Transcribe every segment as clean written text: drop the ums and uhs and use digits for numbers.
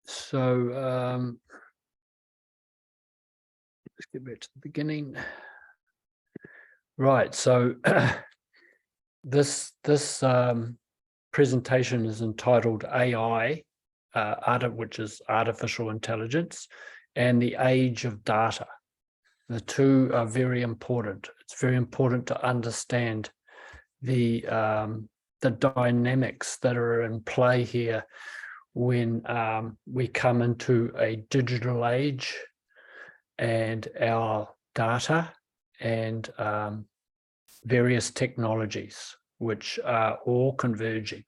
So let's get back to the beginning. Right. So this presentation is entitled AI, which is artificial intelligence, and the age of data. The two are very important. It's very important to understand the dynamics that are in play here when we come into a digital age, and our data and various technologies, which are all converging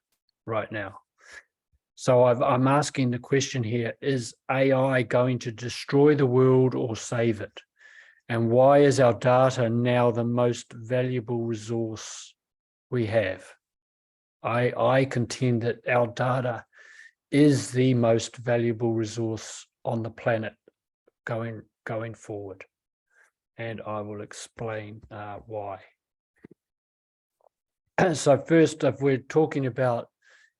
right now. So I'm asking the question here, is AI going to destroy the world or save it? And why is our data now the most valuable resource we have? I contend that our data is the most valuable resource on the planet going forward. And I will explain why. So first, if we're talking about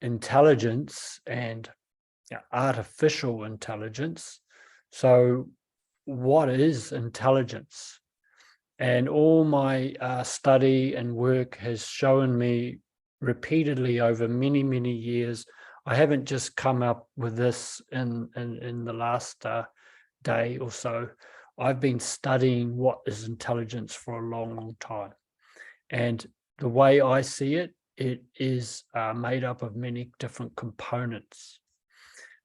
intelligence and artificial intelligence, so what is intelligence? And all my study and work has shown me repeatedly over many, many years. I haven't just come up with this in the last day or so. I've been studying what is intelligence for a long, long time. And the way I see it, it is made up of many different components.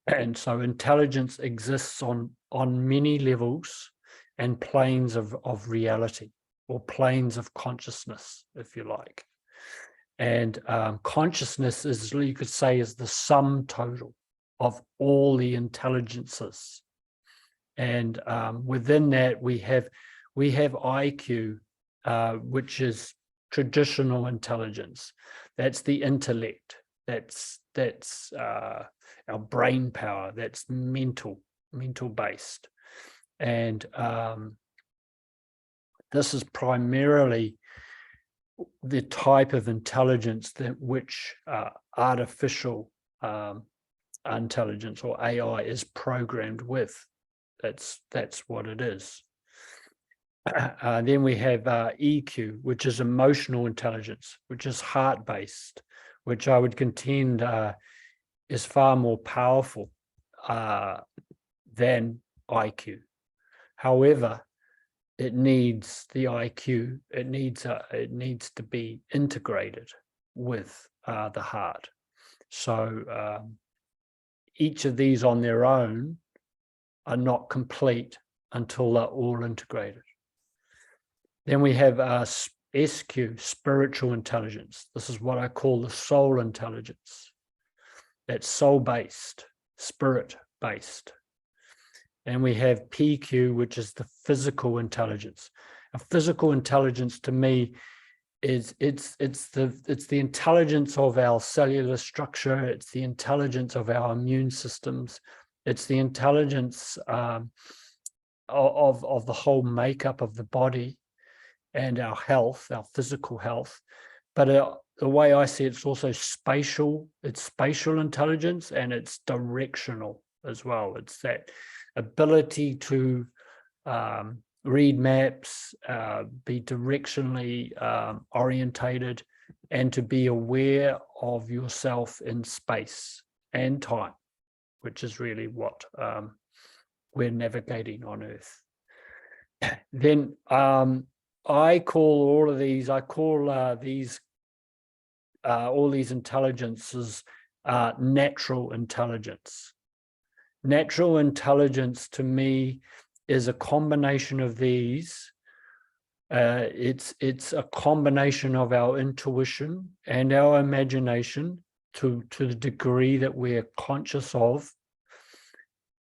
And so intelligence exists on many levels and planes of reality, or planes of consciousness, if you like. And consciousness is, you could say, is the sum total of all the intelligences. And within that, we have IQ, which is traditional intelligence. That's the intellect. That's our brain power. That's mental based. And this is primarily the type of intelligence that which artificial intelligence, or AI, is programmed with. That's what it is. Then we have EQ, which is emotional intelligence, which is heart-based, which I would contend is far more powerful than IQ. However, it needs the IQ. It needs to be integrated with the heart. So each of these on their own are not complete until they're all integrated. Then we have SQ, spiritual intelligence. This is what I call the soul intelligence. That's soul-based, spirit-based. And we have PQ, which is the physical intelligence. A physical intelligence, to me, is it's the intelligence of our cellular structure. It's the intelligence of our immune systems. It's the intelligence of the whole makeup of the body and our health, our physical health. But the way I see it, it's also spatial. It's spatial intelligence, and it's directional as well. It's that ability to read maps, be directionally orientated, and to be aware of yourself in space and time, which is really what we're navigating on Earth. Then I call all of these, all these intelligences natural intelligence. Natural intelligence, to me, is a combination of these. It's a combination of our intuition and our imagination to the degree that we're conscious of.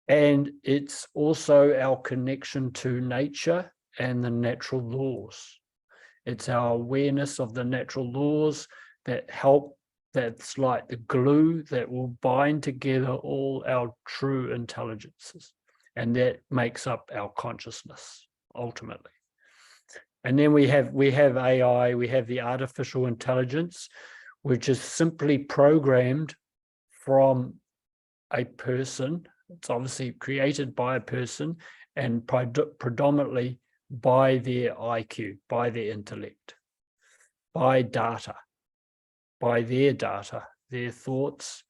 And it's also our connection to nature and the natural laws. It's our awareness of the natural laws that help, that's like the glue that will bind together all our true intelligences. And that makes up our consciousness, ultimately. And then we have AI, we have the artificial intelligence, which is simply programmed from a person, It's obviously created by a person and predominantly by their IQ, by their intellect, by data, by their data, their thoughts.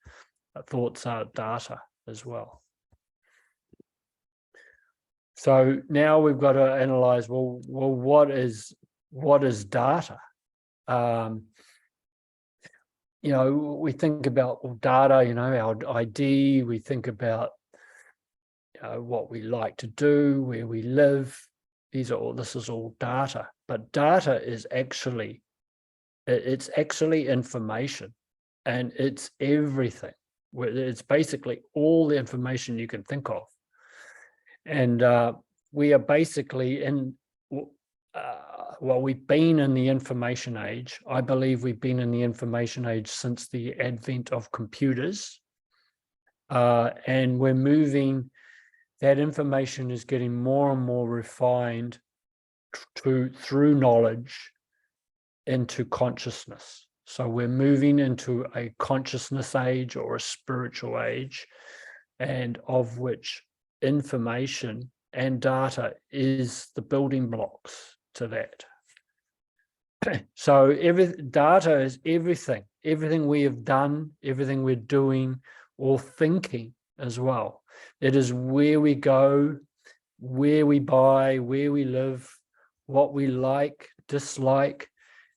Thoughts are data as well. So now we've got to analyze, well, what is data? We think about data, our ID, we think about what we like to do, where we live. This is all data, but data is actually, it's actually information, and it's everything. It's basically all the information you can think of. And we are basically in, we've been in the information age. I believe we've been in the information age since the advent of computers. And we're moving, that information is getting more and more refined through knowledge into consciousness. So we're moving into a consciousness age or a spiritual age, and of which information and data is the building blocks to that. So data is everything we have done, everything we're doing, or thinking as well. It is where we go, where we buy, where we live, what we like, dislike.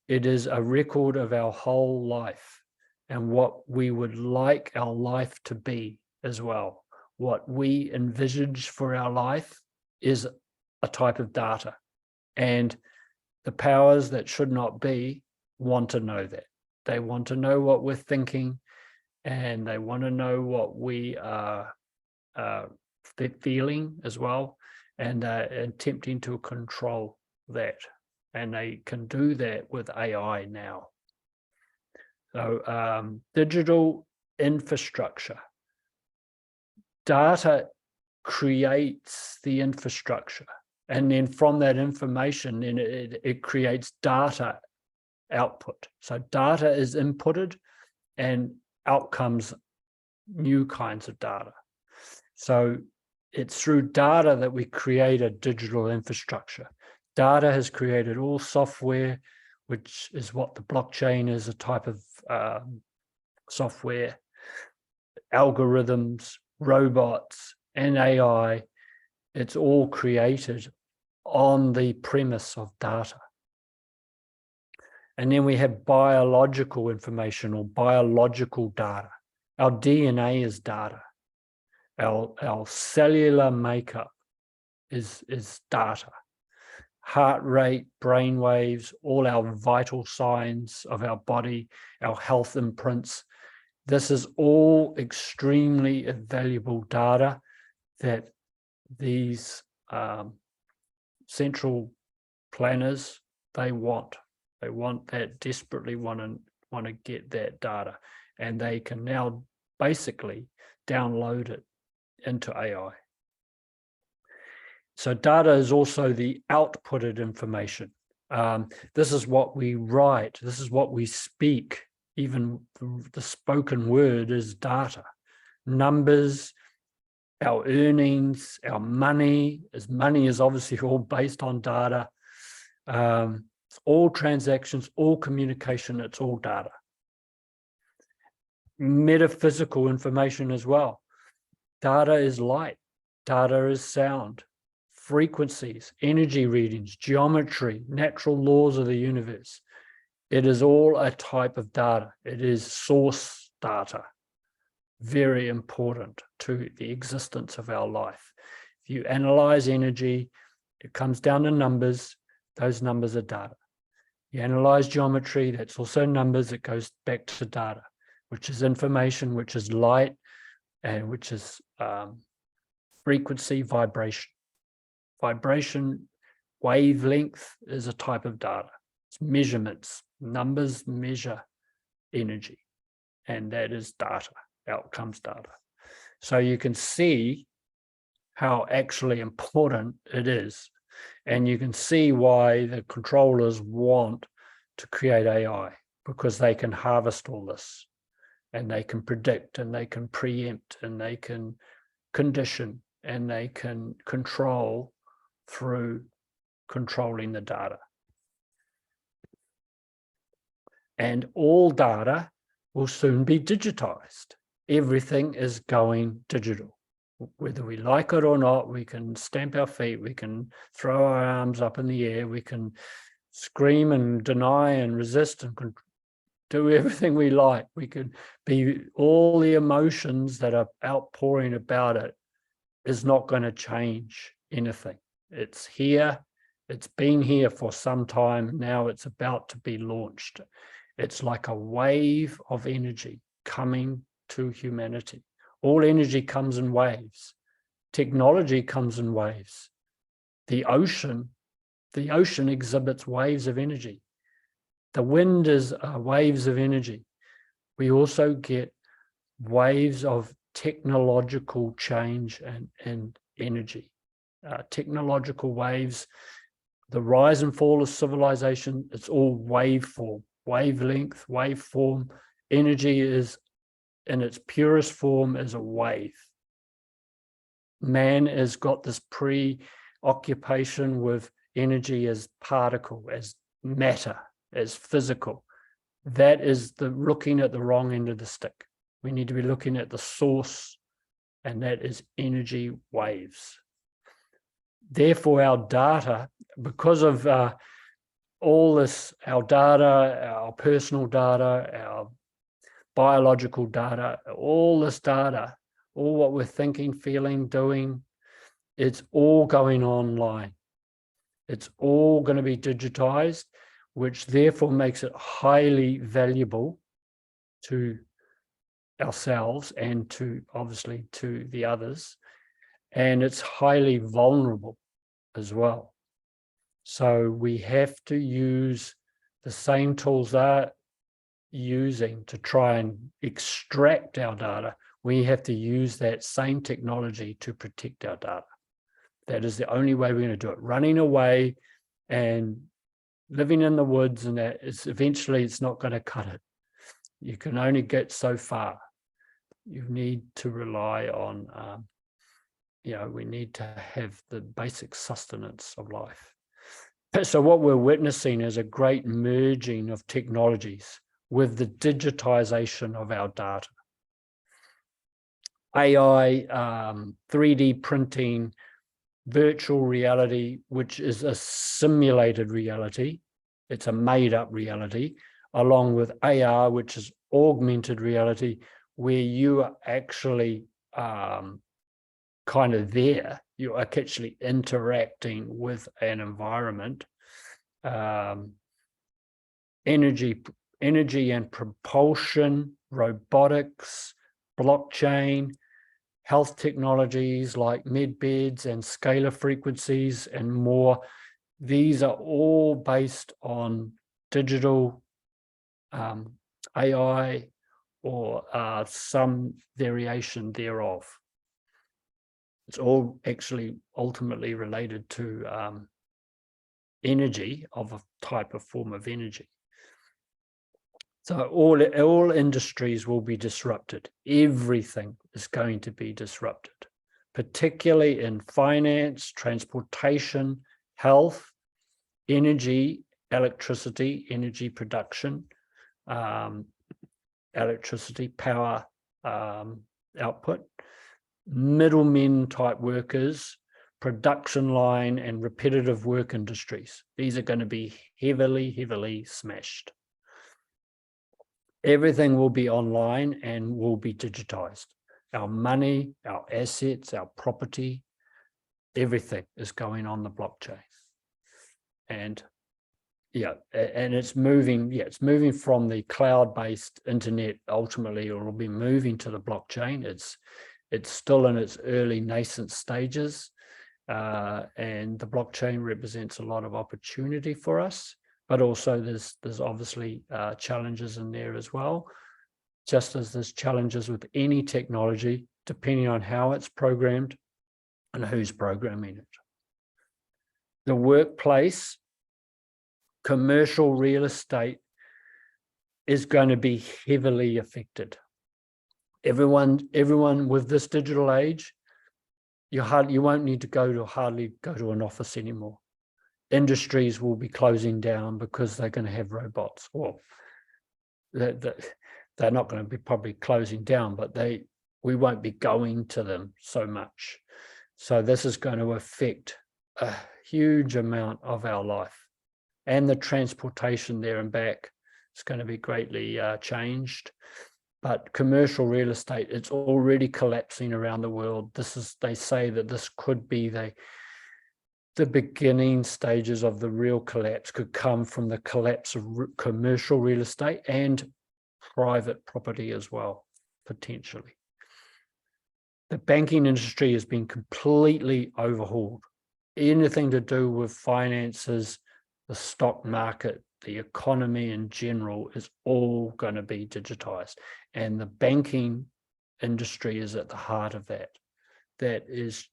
It is a record of our whole life and what we would like our life to be as well. What we envisage for our life is a type of data, and the powers that should not be want to know that. They want to know what we're thinking, and they want to know what we are feeling as well, and attempting to control that. And they can do that with AI now. So digital infrastructure. Data creates the infrastructure. And then from that information, then it creates data output. So data is inputted and out comes new kinds of data. So it's through data that we create a digital infrastructure. Data has created all software, which is what the blockchain is, a type of software, algorithms, robots, and AI. It's all created on the premise of data. And then we have biological information or biological data. Our DNA is data. Our cellular makeup is data. Heart rate, brain waves, all our vital signs of our body, our health imprints. This is all extremely valuable data that these central planners, they want that, desperately want to get that data, and they can now basically download it into AI. So data is also the outputted information. This is what we write. This is what we speak. Even the spoken word is data. Numbers, our earnings, our money is obviously all based on data. All transactions, all communication, it's all data. Metaphysical information as well. Data is light. Data is sound. Frequencies, energy readings, geometry, natural laws of the universe. It is all a type of data. It is source data. Very important to the existence of our life. If you analyze energy, it comes down to numbers. Those numbers are data. You analyze geometry, that's also numbers. It goes back to data, which is information, which is light, and which is frequency, vibration. Vibration, wavelength is a type of data. It's measurements. Numbers measure energy, and that is data. Out comes data. So you can see how actually important it is, and you can see why the controllers want to create AI, because they can harvest all this, and they can predict, and they can preempt, and they can condition and they can control through controlling the data. And all data will soon be digitized. Everything is going digital. Whether we like it or not, we can stamp our feet, we can throw our arms up in the air, we can scream and deny and resist and do everything we like. We could be, all the emotions that are outpouring about it is not going to change anything. It's here. It's been here for some time. Now it's about to be launched. It's like a wave of energy coming to humanity. All energy comes in waves. Technology comes in waves. The ocean exhibits waves of energy. The wind is waves of energy. We also get waves of technological change and energy. Technological waves, the rise and fall of civilization, it's all waveform, wavelength, waveform. Energy is in its purest form as a wave. Man has got this preoccupation with energy as particle, as matter, as physical. That is looking at the wrong end of the stick. We need to be looking at the source, and that is energy waves. Therefore, our data, because of all this, our data, our personal data, our biological data, all this data, all what we're thinking, feeling, doing, it's all going online. It's all going to be digitized, which therefore makes it highly valuable to ourselves and to, obviously, to the others. And it's highly vulnerable as well. So we have to use the same tools they're using to try and extract our data. We have to use that same technology to protect our data. That is the only way we're going to do it. Running away and living in the woods, and that is eventually, it's not going to cut it. You can only get so far. You need to rely on, we need to have the basic sustenance of life. So what we're witnessing is a great merging of technologies with the digitization of our data. AI, 3D printing, virtual reality, which is a simulated reality. It's a made-up reality, along with AR, which is augmented reality, where you are actually kind of there. You are actually interacting with an environment. Energy and propulsion, robotics, blockchain, health technologies like medbeds and scalar frequencies and more. These are all based on digital AI or some variation thereof. It's all actually ultimately related to energy, of a type of form of energy. So all industries will be disrupted. Everything is going to be disrupted, particularly in finance, transportation, health, energy, electricity, energy production, electricity, power output, middlemen type workers, production line and repetitive work industries. These are going to be heavily, heavily smashed. Everything will be online and will be digitized. Our money, our assets, our property, everything is going on the blockchain. And it's moving from the cloud-based internet. Ultimately, it will be moving to the blockchain. It's still in its early nascent stages, and the blockchain represents a lot of opportunity for us. But also there's obviously challenges in there as well, just as there's challenges with any technology, depending on how it's programmed and who's programming it. The workplace, commercial real estate is going to be heavily affected. Everyone with this digital age, you won't need to hardly go to an office anymore. Industries will be closing down because they're going to have robots. Well, they're not going to be probably closing down, but we won't be going to them so much. So this is going to affect a huge amount of our life, and the transportation there and back is going to be greatly changed. But commercial real estate, it's already collapsing around the world. They say that this could be the beginning stages of the real collapse, could come from the collapse of commercial real estate and private property as well, potentially. The banking industry has been completely overhauled. Anything to do with finances, the stock market, the economy in general is all going to be digitized. And the banking industry is at the heart of that. That is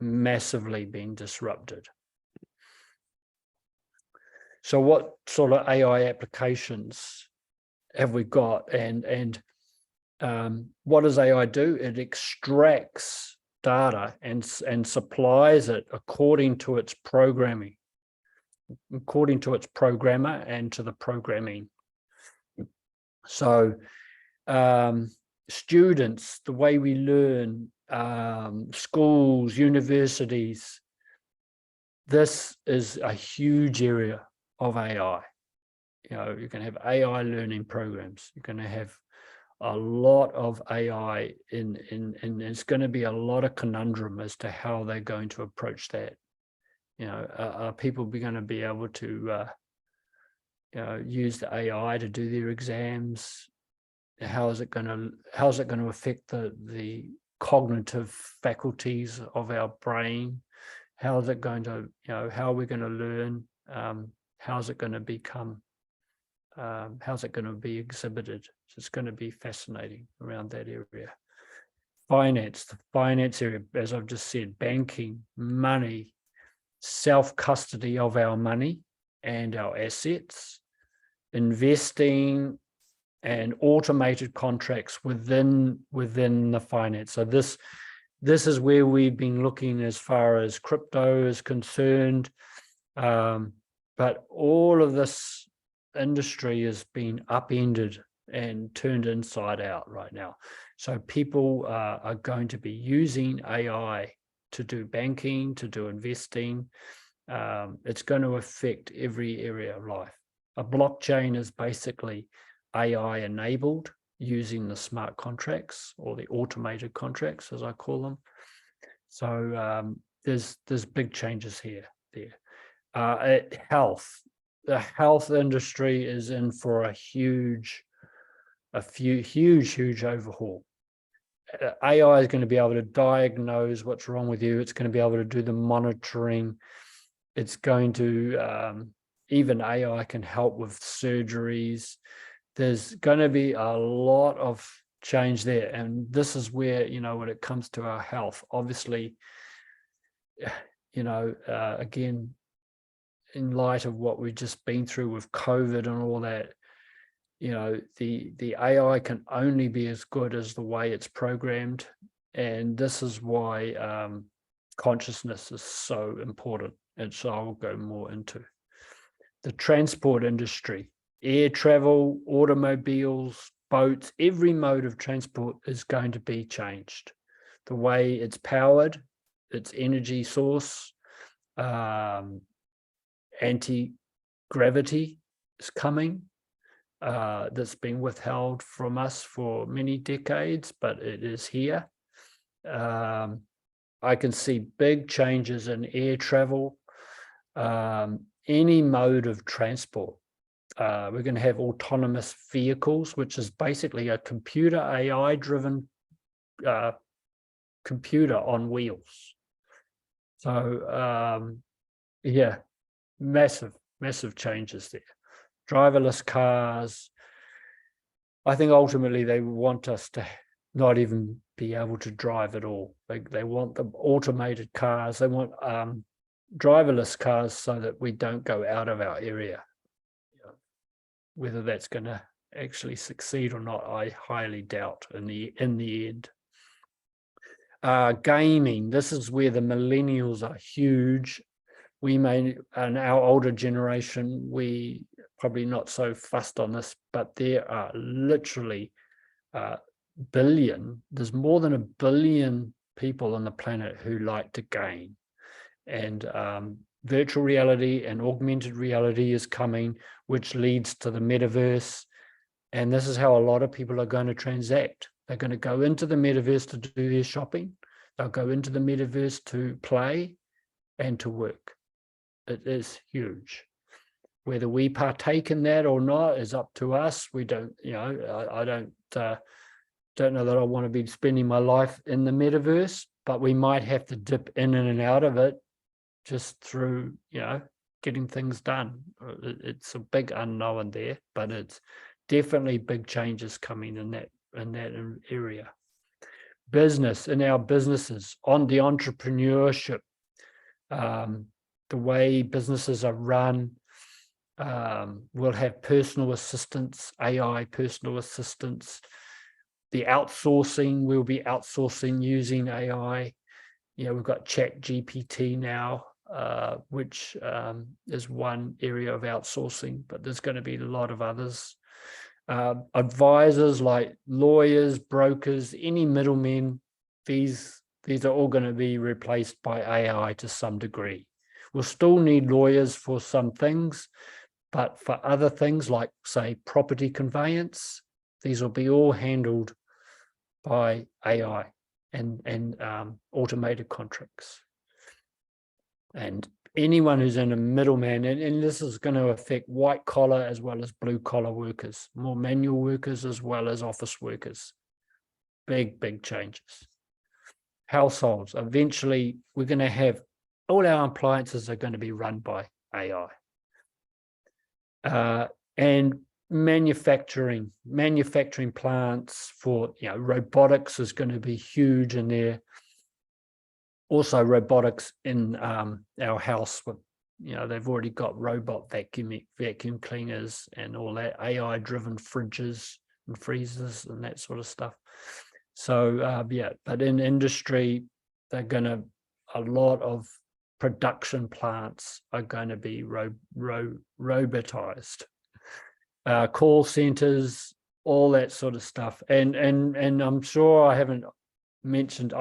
massively being disrupted. So what sort of AI applications have we got? And what does AI do? It extracts data and supplies it according to its programming, according to its programmer and to the programming. So students, the way we learn, schools, universities, this is a huge area of AI. You know, you're going to have AI learning programs. You're going to have a lot of AI and there's going to be a lot of conundrum as to how they're going to approach that. You know, are people going to be able to use the AI to do their exams? How is it going to affect the cognitive faculties of our brain? How is it going to, how are we going to learn? How is it going to become? How's it going to be exhibited? So it's going to be fascinating around that area. Finance, the finance area, as I've just said, banking, money, self-custody of our money and our assets, investing, and automated contracts within the finance. So this is where we've been looking as far as crypto is concerned. But all of this industry has been upended and turned inside out right now. So people are going to be using AI to do banking, to do investing. It's going to affect every area of life. A blockchain is basically AI enabled using the smart contracts or the automated contracts, as I call them. So there's big changes there. Health. The health industry is in for a huge overhaul. AI is going to be able to diagnose what's wrong with you. It's going to be able to do the monitoring. It's going to, even AI can help with surgeries. There's going to be a lot of change there. And this is where, when it comes to our health, obviously, again, in light of what we've just been through with COVID and all that, the AI can only be as good as the way it's programmed. And this is why consciousness is so important. And so I'll go more into the transport industry, air travel, automobiles, boats, every mode of transport is going to be changed. The way it's powered, its energy source, anti-gravity is coming. That's been withheld from us for many decades, but it is here. I can see big changes in air travel, any mode of transport. We're going to have autonomous vehicles, which is basically a computer AI-driven computer on wheels. So, yeah, massive changes there. Driverless cars. I think ultimately they want us to not even be able to drive at all. They want the automated cars. They want driverless cars so that we don't go out of our area. Whether that's going to actually succeed or not, I highly doubt in the end. Gaming, this is where the millennials are huge. We may, and our older generation, we probably not so fussed on this, but there are literally there's more than 1 billion people on the planet who like to game. And virtual reality and augmented reality is coming, which leads to the metaverse. And this is how a lot of people are going to transact. They're going to go into the metaverse to do their shopping. They'll go into the metaverse to play and to work. It is huge. Whether we partake in that or not is up to us. We don't, I don't know that I want to be spending my life in the metaverse, but we might have to dip in and out of it just through, getting things done. It's a big unknown there, but it's definitely big changes coming in that area. Business, in our businesses, on the entrepreneurship, the way businesses are run, we'll have personal assistants, AI personal assistants. The outsourcing, we'll be outsourcing using AI. We've got Chat GPT now, which is one area of outsourcing, but there's going to be a lot of others. Advisors like lawyers, brokers, any middlemen, these are all going to be replaced by AI to some degree. We'll still need lawyers for some things, but for other things like, say, property conveyance, these will be all handled by AI and automated contracts. And anyone who's in a middleman, and this is going to affect white collar as well as blue collar workers, more manual workers as well as office workers. Big changes. Households, eventually we're going to have all our appliances are going to be run by AI. And manufacturing plants for, robotics is going to be huge in there. Also robotics in our house with, they've already got robot vacuum cleaners and all that, AI driven fridges and freezers and that sort of stuff. So but in industry, a lot of production plants are going to be robotized. Call centers, all that sort of stuff. And I'm sure I haven't mentioned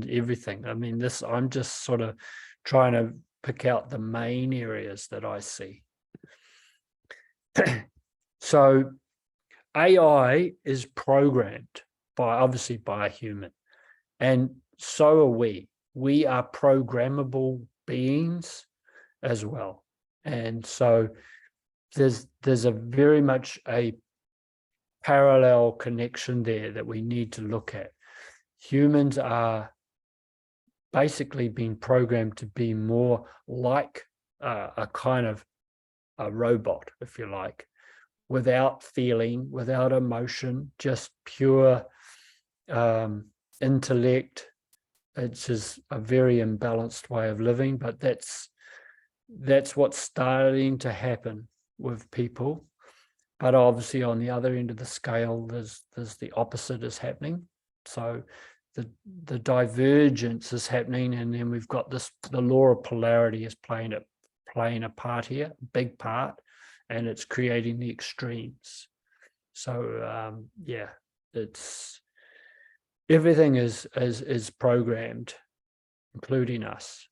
everything. I mean, I'm just sort of trying to pick out the main areas that I see. So AI is programmed obviously by a human, and so are we. We are programmable beings as well. And so there's a very much a parallel connection there that we need to look at. Humans are basically being programmed to be more like a kind of a robot, if you like, without feeling, without emotion, just pure intellect. It's just a very imbalanced way of living, but that's what's starting to happen with people. But obviously on the other end of the scale, there's the opposite is happening. So the divergence is happening, and then we've got the law of polarity is playing a part here, big part, and it's creating the extremes. So it's everything is programmed, including us.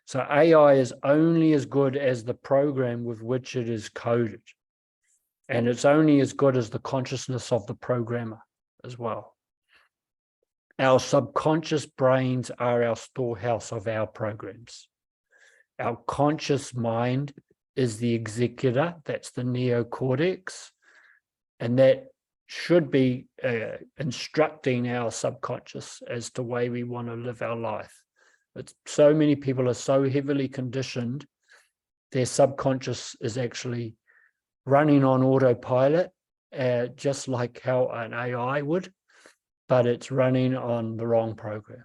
So AI is only as good as the program with which it is coded. And it's only as good as the consciousness of the programmer as well. Our subconscious brains are our storehouse of our programs. Our conscious mind is the executor, that's the neocortex, and that should be instructing our subconscious as to the way we want to live our life. But so many people are so heavily conditioned, their subconscious is actually running on autopilot, just like how an AI would, but it's running on the wrong program.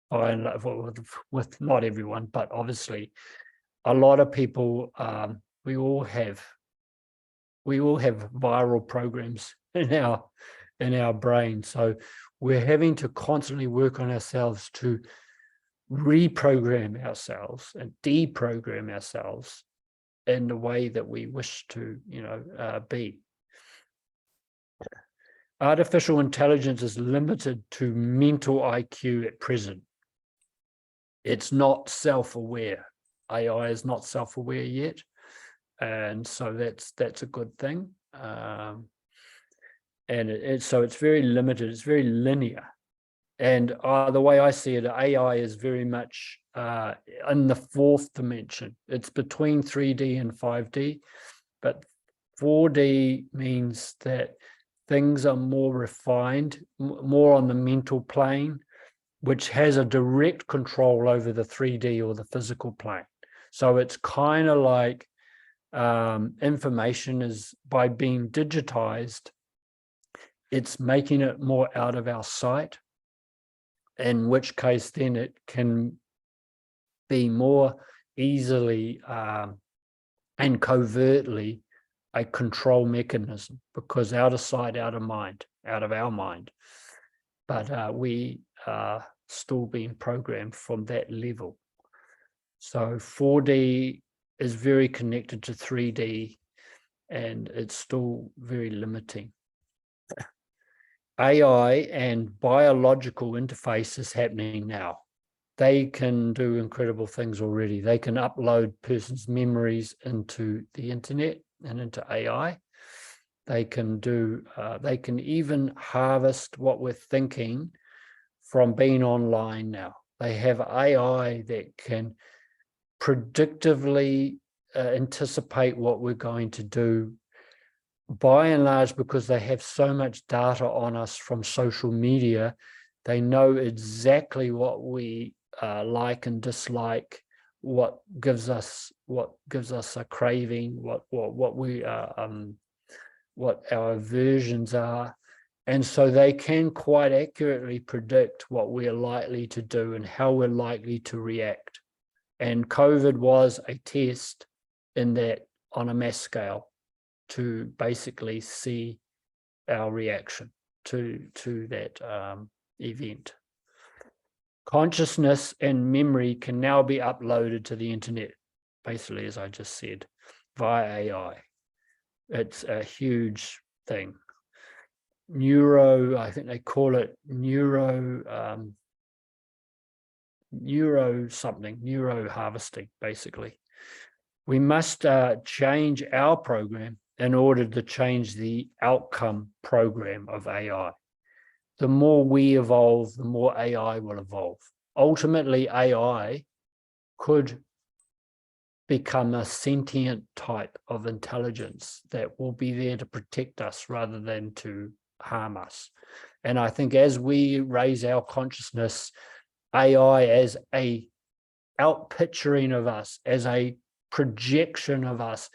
With not everyone, but obviously a lot of people, we all have viral programs in our brain. So we're having to constantly work on ourselves to reprogram ourselves and deprogram ourselves in the way that we wish to, be. Artificial intelligence is limited to mental IQ at present. It's not self-aware. AI is not self-aware yet, and so that's a good thing. So it's very limited. It's very linear. And the way I see it, AI is very much in the fourth dimension. It's between 3D and 5D, but 4D means that things are more refined, more on the mental plane, which has a direct control over the 3D or the physical plane. So it's kind of like information is, by being digitized, it's making it more out of our sight, in which case then it can be more easily and covertly a control mechanism, because out of sight, out of mind, out of our mind. But we are still being programmed from that level. So 4D is very connected to 3D, and it's still very limiting. AI and biological interface is happening now. They can do incredible things already. They can upload persons' memories into the internet and into AI. They can even harvest what we're thinking from being online now. They have AI that can predictively anticipate what we're going to do, by and large, because they have so much data on us from social media. They know exactly what we like and dislike, what gives us a craving, what our aversions are, and so they can quite accurately predict what we're likely to do and how we're likely to react. And COVID was a test in that, on a mass scale, to basically see our reaction to that event. Consciousness and memory can now be uploaded to the internet, basically, as I just said, via AI. It's a huge thing. I think they call it neuro harvesting, basically. We must change our program in order to change the outcome program of AI. The more we evolve, the more AI will evolve. Ultimately, AI could become a sentient type of intelligence that will be there to protect us rather than to harm us. And I think as we raise our consciousness, AI as a outpicturing of us, as a projection of us,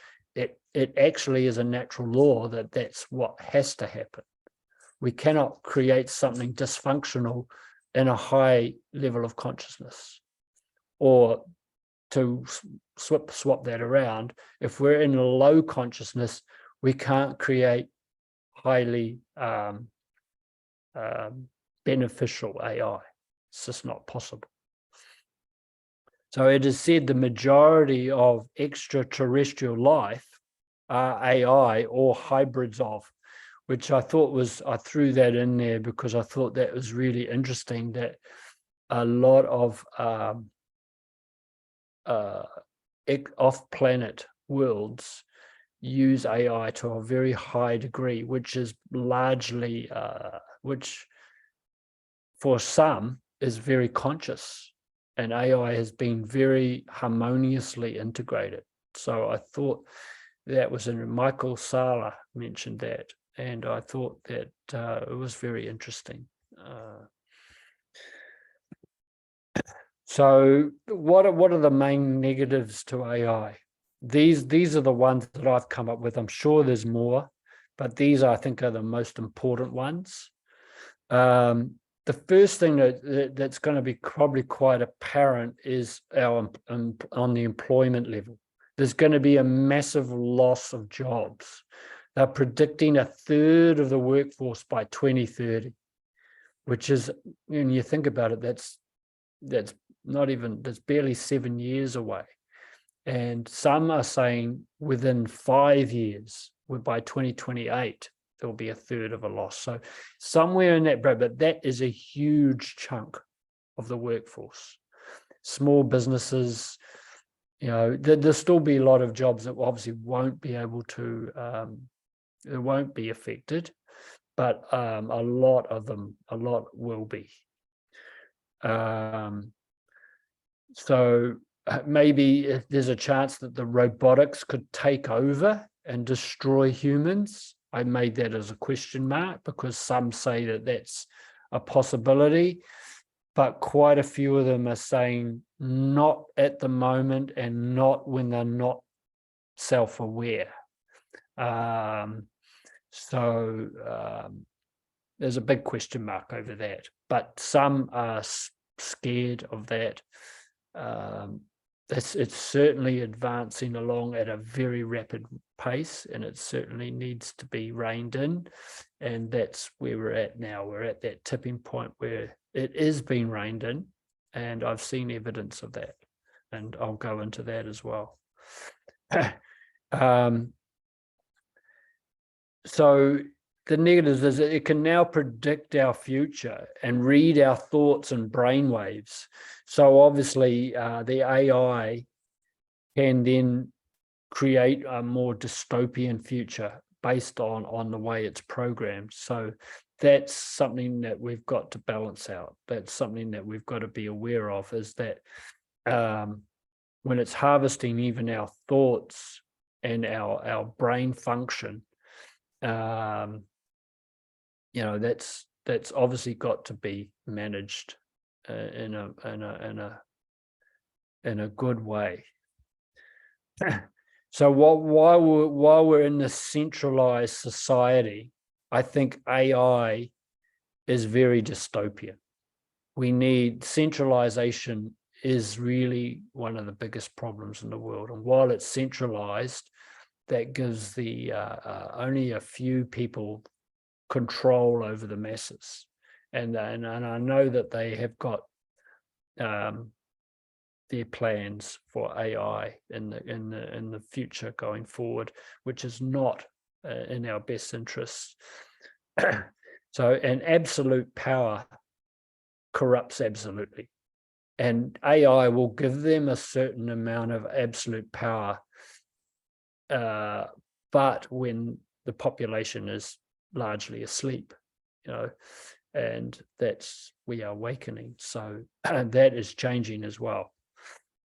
it actually is a natural law that's what has to happen. We cannot create something dysfunctional in a high level of consciousness. Or to swap that around, if we're in a low consciousness, we can't create highly beneficial AI. It's just not possible. So it is said the majority of extraterrestrial life are AI or hybrids of, which I threw that in there because I thought that was really interesting, that a lot of off-planet worlds use AI to a very high degree, which is largely, which for some is very conscious, and AI has been very harmoniously integrated. So I thought that was Michael Sala mentioned that, and I thought that it was very interesting. So what are the main negatives to AI? These are the ones that I've come up with. I'm sure there's more, but these I think are the most important ones. The first thing that's going to be probably quite apparent is on the employment level. There's going to be a massive loss of jobs. They're predicting 1/3 of the workforce by 2030. which is, when you think about it, that's barely 7 years away. And some are saying within 5 years, by 2028, there'll be a third of a loss. So somewhere in that, but that is a huge chunk of the workforce. Small businesses, there'll still be a lot of jobs that obviously won't be able to, it won't be affected, but a lot will be. So maybe there's a chance that the robotics could take over and destroy humans. I made that as a question mark because some say that that's a possibility, but quite a few of them are saying not at the moment and not when they're not self-aware. There's a big question mark over that, but some are scared of that. It's certainly advancing along at a very rapid pace, and it certainly needs to be reined in, and that's where we're at now. We're at that tipping point where it is being reined in, and I've seen evidence of that, and I'll go into that as well. So the negatives is that it can now predict our future and read our thoughts and brainwaves. So obviously the AI can then create a more dystopian future based on the way it's programmed. So that's something that we've got to balance out. That's something that we've got to be aware of, is that when it's harvesting even our thoughts and our brain function, that's obviously got to be managed in a good way. So while we're in this centralized society, I think AI is very dystopian. We need centralization is really one of the biggest problems in the world. And while it's centralized, that gives the only a few people control over the masses. And I know that they have got their plans for AI in the future going forward, which is not in our best interests. So, and absolute power corrupts absolutely. And AI will give them a certain amount of absolute power, but when the population is largely asleep, and we are awakening. So that is changing as well.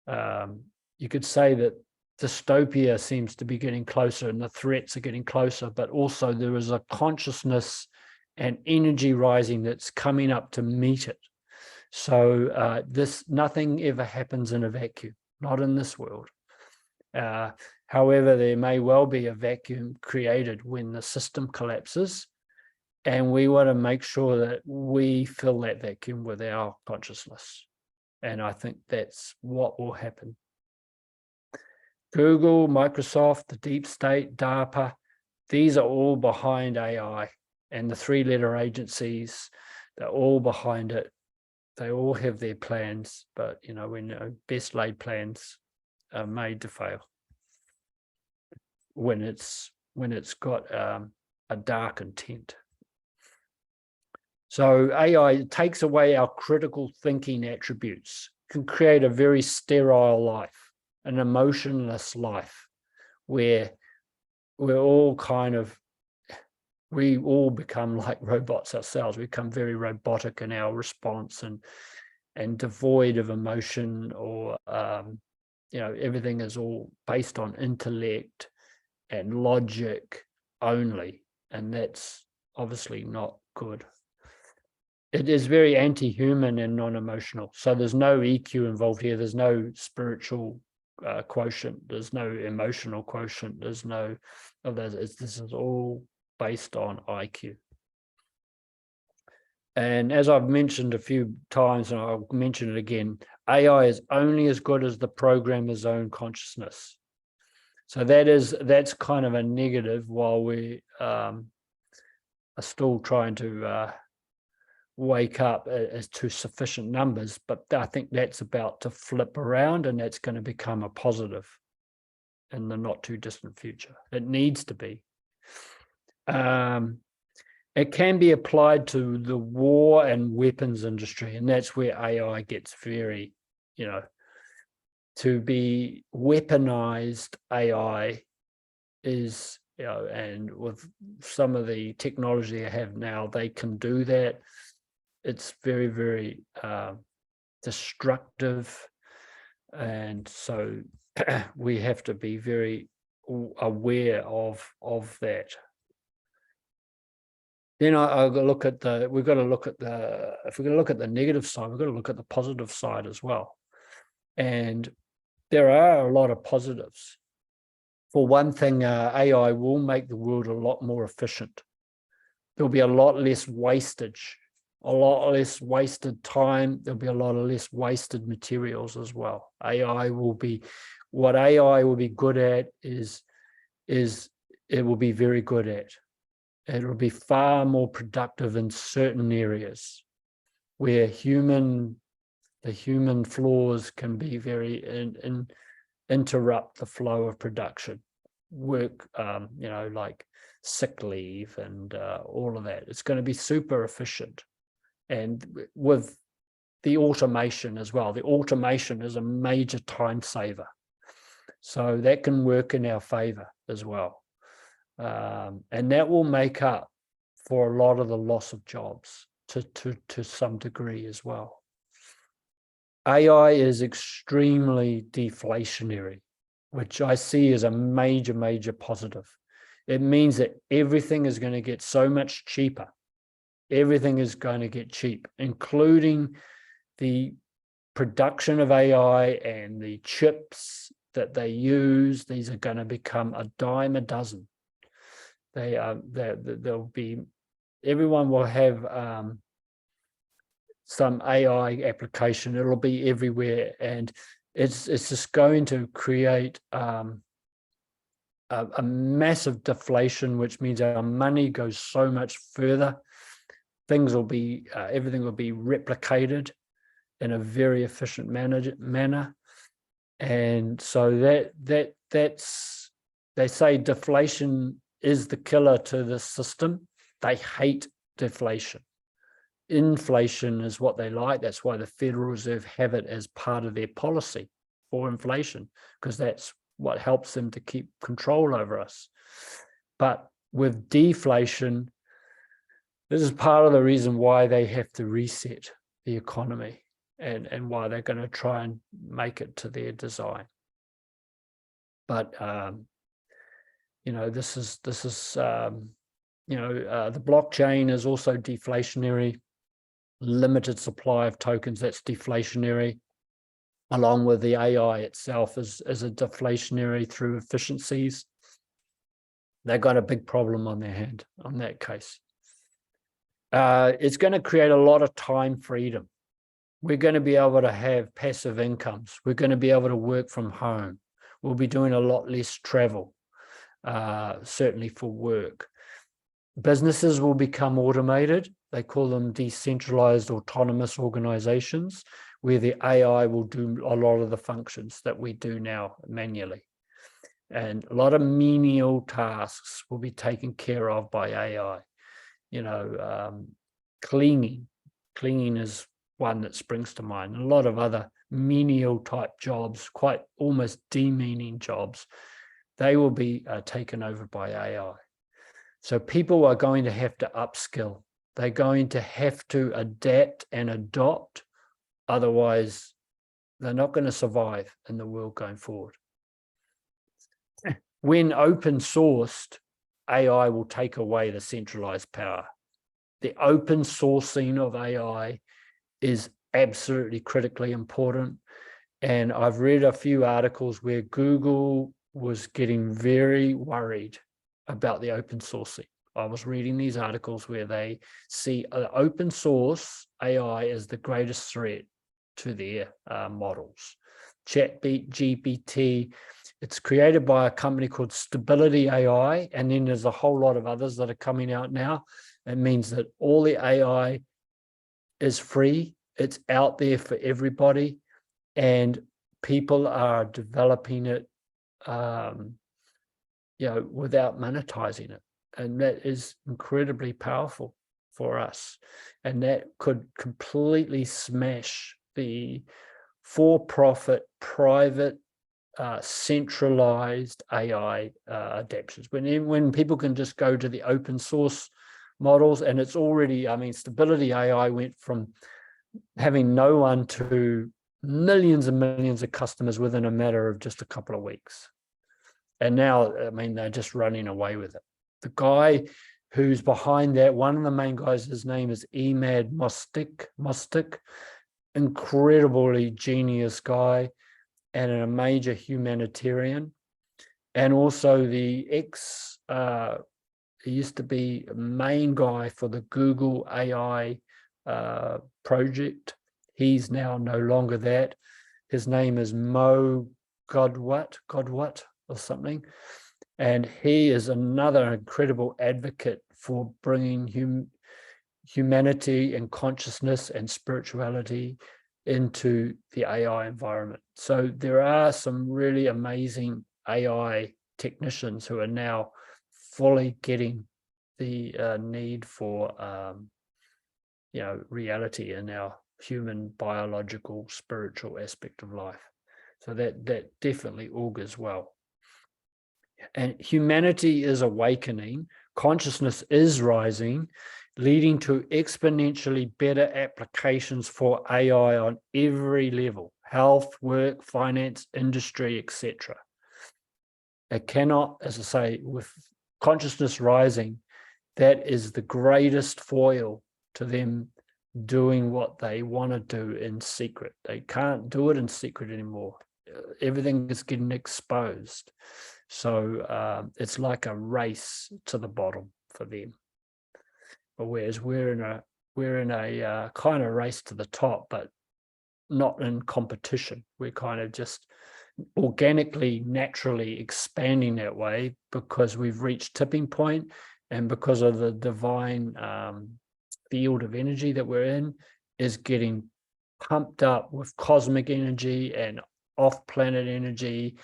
You could say that dystopia seems to be getting closer and the threats are getting closer, but also there is a consciousness and energy rising that's coming up to meet it. So nothing ever happens in a vacuum, not in this world. However, there may well be a vacuum created when the system collapses, and we want to make sure that we fill that vacuum with our consciousness. And I think that's what will happen. Google, Microsoft, the deep state, DARPA, these are all behind AI, and the three-letter agencies, they're all behind it. They all have their plans, but we know best laid plans are made to fail when it's got a dark intent. So AI takes away our critical thinking attributes, can create a very sterile life, an emotionless life, where we're all we all become like robots ourselves. We become very robotic in our response and devoid of emotion, or everything is all based on intellect and logic only, and that's obviously not good. It is very anti-human and non-emotional. So there's no EQ involved here. There's no spiritual quotient. There's no emotional quotient. There's no of those. This is all based on IQ. And as I've mentioned a few times, and I'll mention it again, AI is only as good as the programmer's own consciousness. So that's kind of a negative, while we are still trying to wake up as to sufficient numbers, but I think that's about to flip around, and that's going to become a positive in the not too distant future. It needs to be. It can be applied to the war and weapons industry, and that's where AI gets very, to be weaponized. AI is, and with some of the technology I have now, they can do that. It's very, very destructive. And so we have to be very aware of that. Then we've got to look at if we're going to look at the negative side, we've got to look at the positive side as well. And there are a lot of positives. For one thing, AI will make the world a lot more efficient. There'll be a lot less wastage, a lot less wasted time. There'll be a lot less wasted materials as well. What AI will be good at is it will be very good at. It will be far more productive in certain areas where the human flaws can be very interrupt the flow of production. Work, like sick leave and all of that. It's going to be super efficient. And with the automation as well, the automation is a major time saver. So that can work in our favor as well. And that will make up for a lot of the loss of jobs to some degree as well. AI is extremely deflationary, which I see as a major, major positive. It means that everything is going to get so much cheaper. Everything is going to get cheap, including the production of AI and the chips that they use. These are going to become a dime a dozen. Everyone will have some AI application. It'll be everywhere, and it's just going to create a massive deflation, which means our money goes so much further. Everything will be replicated in a very efficient manner, and so that's, they say deflation is the killer to the system. They hate deflation. Inflation is what they like. That's why the Federal Reserve have it as part of their policy for inflation, because that's what helps them to keep control over us. But with deflation, this is part of the reason why they have to reset the economy and why they're going to try and make it to their design. But this is the blockchain is also deflationary. Limited supply of tokens, that's deflationary, along with the AI itself is a deflationary through efficiencies. They've got a big problem on their hand on that case. It's going to create a lot of time freedom. We're going to be able to have passive incomes. We're going to be able to work from home. We'll be doing a lot less travel, certainly for work. Businesses will become automated. They call them decentralized autonomous organizations, where the AI will do a lot of the functions that we do now manually. And a lot of menial tasks will be taken care of by AI. Cleaning is one that springs to mind. And a lot of other menial type jobs, quite almost demeaning jobs, they will be taken over by AI. So people are going to have to upskill. They're going to have to adapt and adopt. Otherwise, they're not going to survive in the world going forward. When open sourced, AI will take away the centralized power. The open sourcing of AI is absolutely critically important. And I've read a few articles where Google was getting very worried about the open sourcing. I was reading these articles where they see open source AI as the greatest threat to their models. ChatGPT, it's created by a company called Stability AI, and then there's a whole lot of others that are coming out now. It means that all the AI is free. It's out there for everybody, and people are developing it, without monetizing it. And that is incredibly powerful for us. And that could completely smash the for-profit, private, centralized AI adaptations. When people can just go to the open source models, and it's already, Stability AI went from having no one to millions and millions of customers within a matter of just a couple of weeks. And now, they're just running away with it. The guy who's behind that, one of the main guys, his name is Emad Mostic, incredibly genius guy and a major humanitarian. And also he used to be main guy for the Google AI project. He's now no longer that. His name is Mo Godwat or something. And he is another incredible advocate for bringing humanity and consciousness and spirituality into the AI environment. So there are some really amazing AI technicians who are now fully getting the need for reality in our human, biological, spiritual aspect of life. So that definitely augurs well. And humanity is awakening, consciousness is rising, leading to exponentially better applications for AI on every level: health, work, finance, industry, etc. It cannot, as I say, with consciousness rising, that is the greatest foil to them doing what they want to do in secret. They can't do it in secret anymore. Everything is getting exposed. So it's like a race to the bottom for them. But whereas we're in a kind of race to the top, but not in competition. We're kind of just organically, naturally expanding that way because we've reached tipping point, and because of the divine field of energy that we're in is getting pumped up with cosmic energy and off-planet energy,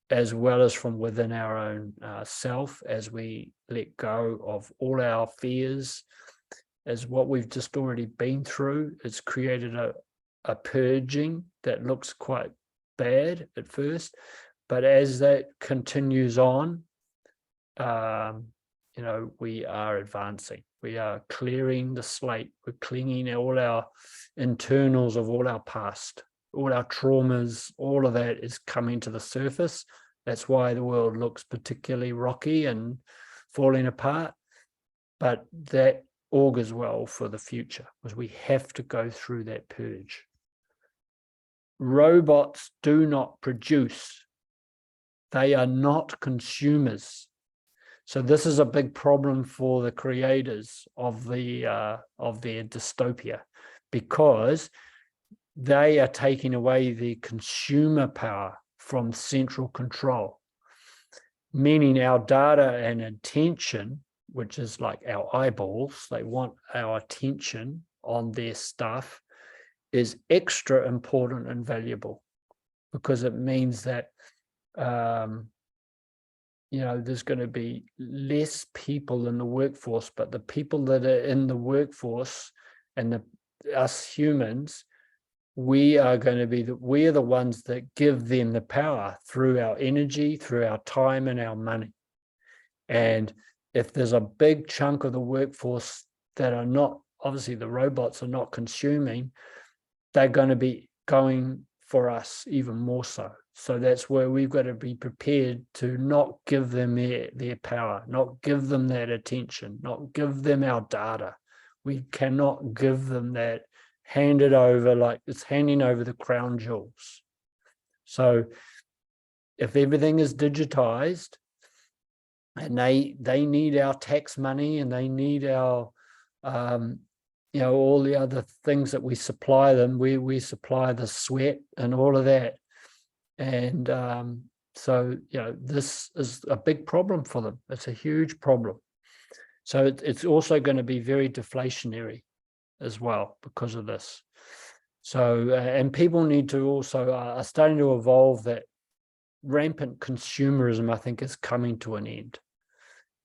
as well as from within our own self, as we let go of all our fears, as what we've just already been through. It's created a purging that looks quite bad at first, but as that continues on, we are advancing. We are clearing the slate. We're cleaning all our internals of all our past, all our traumas. All of that is coming to the surface. That's why the world looks particularly rocky and falling apart. But that augurs well for the future, because we have to go through that purge. Robots do not produce. They are not consumers. So this is a big problem for the creators of their dystopia, because they are taking away the consumer power from central control, meaning our data and attention, which is like our eyeballs, they want our attention on their stuff, is extra important and valuable, because it means that there's going to be less people in the workforce, but the people that are in the workforce and us humans, we are the ones that give them the power through our energy, through our time and our money. And if there's a big chunk of the workforce that are not, obviously the robots are not consuming, they're going to be going for us even more so. So that's where we've got to be prepared to not give them their power, not give them that attention, not give them our data. We cannot give them that, hand it over like it's handing over the crown jewels. So if everything is digitized, and they need our tax money, and they need our all the other things that we supply them, we supply the sweat and all of that. And so this is a big problem for them. It's a huge problem. So it's also going to be very deflationary. as well because of this. So, and people need to also are starting to evolve that rampant consumerism, I think, is coming to an end.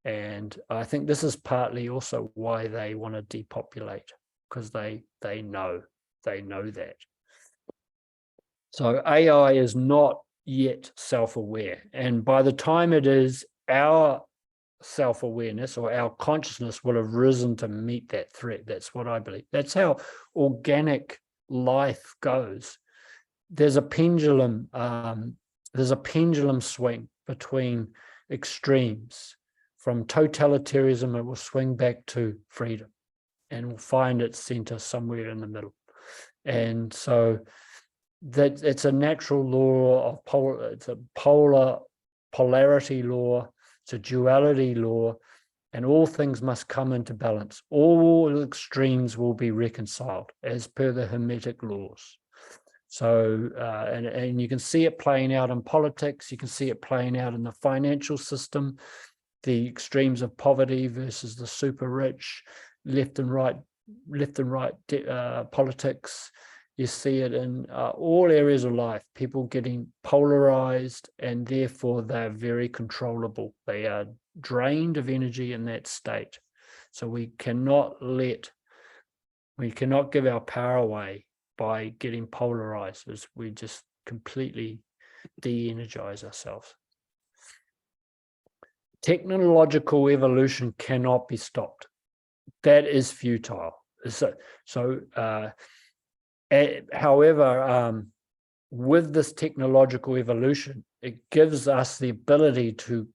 And I think this is partly also why they want to depopulate, because they know that. So AI is not yet self-aware. And by the time it is, our self-awareness or our consciousness will have risen to meet that threat. That's what I believe. That's how organic life goes. There's a pendulum swing between extremes. From totalitarianism, it will swing back to freedom and will find its center somewhere in the middle. And so that it's a natural law of it's a polarity law, it's a duality law, and all things must come into balance. All extremes will be reconciled as per the Hermetic laws. So, and you can see it playing out in politics, you can see it playing out in the financial system, the extremes of poverty versus the super rich, left and right politics. You see it in all areas of life, people getting polarized, and therefore they're very controllable. They are drained of energy in that state. So we cannot give our power away by getting polarized, as we just completely de-energize ourselves. Technological evolution cannot be stopped. That is futile. However, with this technological evolution, it gives us the ability to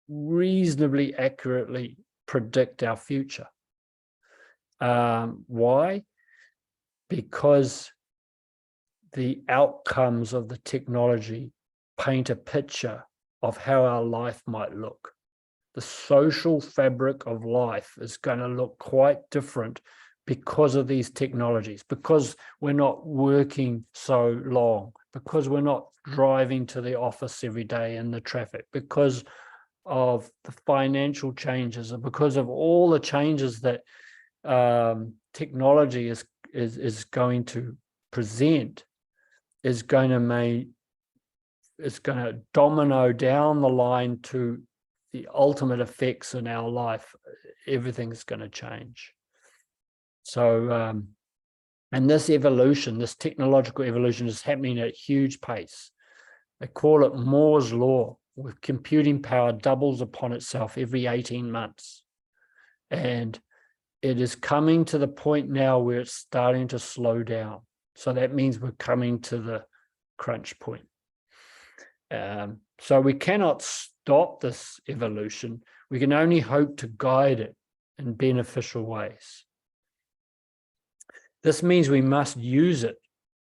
reasonably accurately predict our future. Why? Because the outcomes of the technology paint a picture of how our life might look. The social fabric of life is going to look quite different because of these technologies, because we're not working so long, because we're not driving to the office every day in the traffic, because of the financial changes, and because of all the changes that technology is going to present, is going to domino down the line to the ultimate effects in our life. Everything's going to change. So, and this evolution, this technological evolution, is happening at a huge pace. They call it Moore's law, where computing power doubles upon itself every 18 months. And it is coming to the point now where it's starting to slow down. So that means we're coming to the crunch point. So we cannot stop this evolution. We can only hope to guide it in beneficial ways. This means we must use it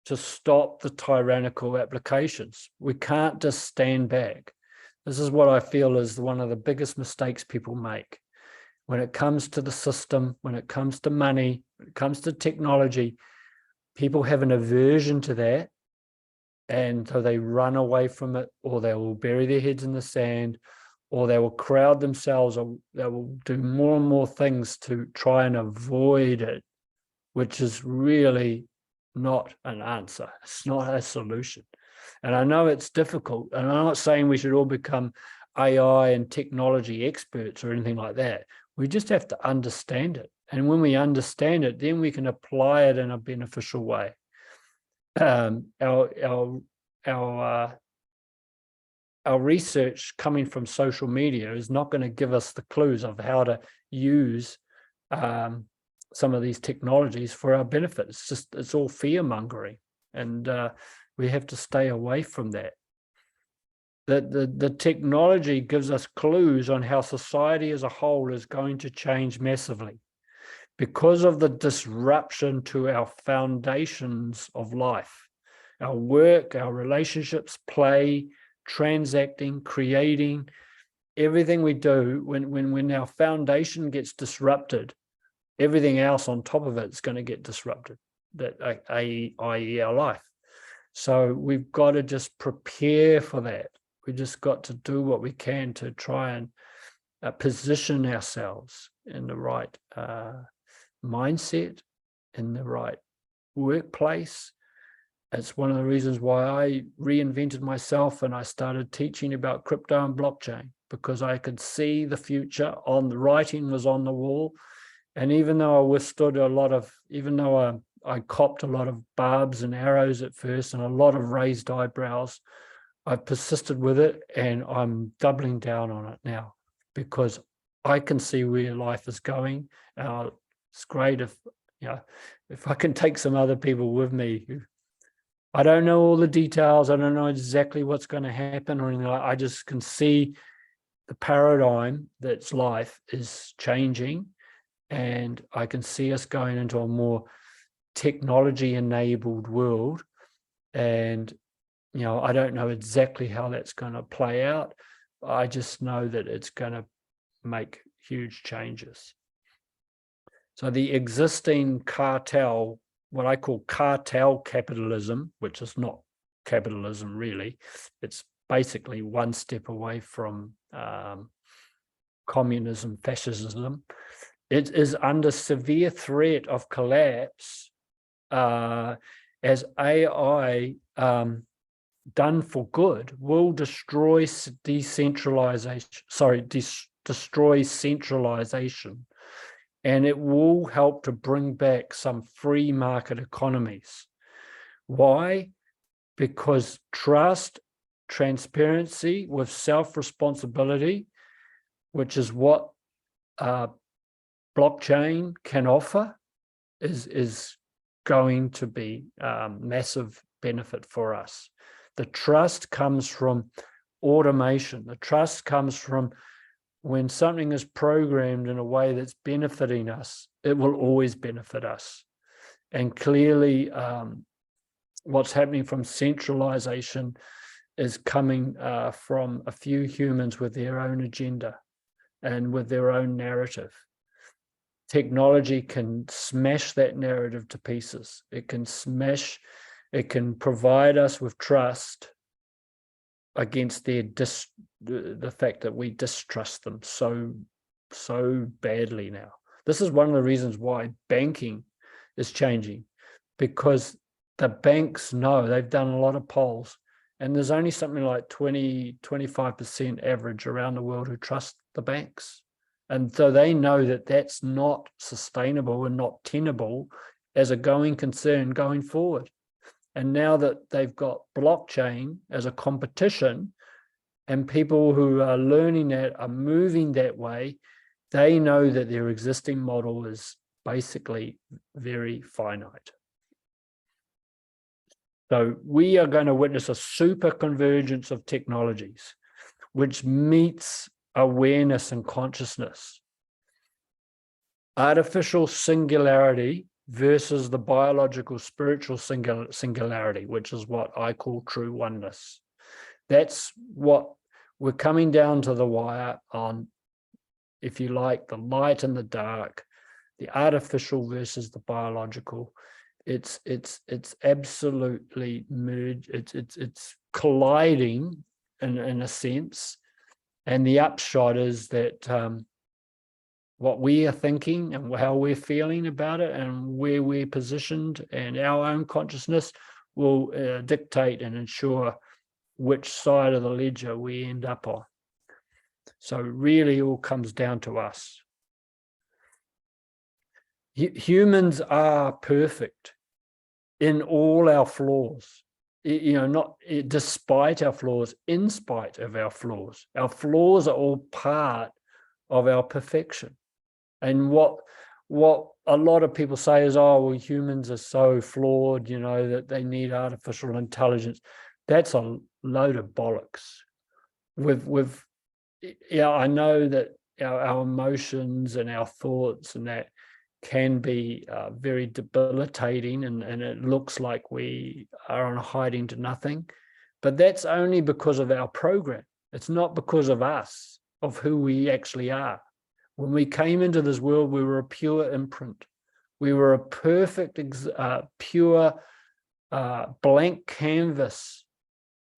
to stop the tyrannical applications. We can't just stand back. This is what I feel is one of the biggest mistakes people make. When it comes to the system, when it comes to money, when it comes to technology, people have an aversion to that, and so they run away from it, or they will bury their heads in the sand, or they will crowd themselves, or they will do more and more things to try and avoid it, which is really not an answer. It's not a solution. And I know it's difficult, and I'm not saying we should all become AI and technology experts or anything like that. We just have to understand it. And when we understand it, then we can apply it in a beneficial way. Our research coming from social media is not going to give us the clues of how to use some of these technologies for our benefit. It's all fear mongering, and we have to stay away from that. The technology gives us clues on how society as a whole is going to change massively because of the disruption to our foundations of life, our work, our relationships, play, transacting, creating, everything we do. When our foundation gets disrupted, everything else on top of it is going to get disrupted, i.e. our life. So we've got to just prepare for that. We just got to do what we can to try and position ourselves in the right mindset in the right workplace. It's one of the reasons why I reinvented myself and I started teaching about crypto and blockchain, because I could see the future. The writing was on the wall. And even though I withstood a lot of, even though I copped a lot of barbs and arrows at first and a lot of raised eyebrows, I've persisted with it, and I'm doubling down on it now because I can see where life is going. It's great if, if I can take some other people with me. I don't know all the details. I don't know exactly what's going to happen or anything. I just can see the paradigm that's life is changing, and I can see us going into a more technology-enabled world. And, I don't know exactly how that's going to play out. I just know that it's going to make huge changes. So the existing cartel, what I call cartel capitalism, which is not capitalism really, it's basically one step away from communism, fascism. It is under severe threat of collapse as AI done for good will destroy decentralization. Destroy centralization, and it will help to bring back some free market economies. Why? Because trust, transparency with self-responsibility, which is what blockchain can offer, is going to be massive benefit for us. The trust comes from automation. The trust comes from when something is programmed in a way that's benefiting us, it will always benefit us. And clearly, what's happening from centralization is coming from a few humans with their own agenda and with their own narrative. Technology can smash that narrative to pieces. It can provide us with trust against the fact that we distrust them so badly now. This is one of the reasons why banking is changing, because the banks know, they've done a lot of polls, and there's only something like 25% average around the world who trust the banks. And so they know that that's not sustainable and not tenable as a going concern going forward. And now that they've got blockchain as a competition, and people who are learning that are moving that way, they know that their existing model is basically very finite. So we are going to witness a super convergence of technologies, which meets awareness and consciousness. Artificial singularity versus the biological spiritual singularity, which is what I call true oneness. That's what we're coming down to the wire on, if you like, the light and the dark, the artificial versus the biological. It's absolutely merged. It's colliding in a sense. And the upshot is that what we are thinking and how we're feeling about it and where we're positioned and our own consciousness will dictate and ensure which side of the ledger we end up on. So really all comes down to us. Humans are perfect in all our flaws, not despite our flaws, in spite of our flaws. Our flaws are all part of our perfection. And what a lot of people say is, oh, well, humans are so flawed, that they need artificial intelligence. That's a load of bollocks. I know that our emotions and our thoughts and that can be very debilitating, and it looks like we are on hiding to nothing. But that's only because of our program. It's not because of us, of who we actually are. When we came into this world, we were a pure imprint. We were a perfect, pure, blank canvas.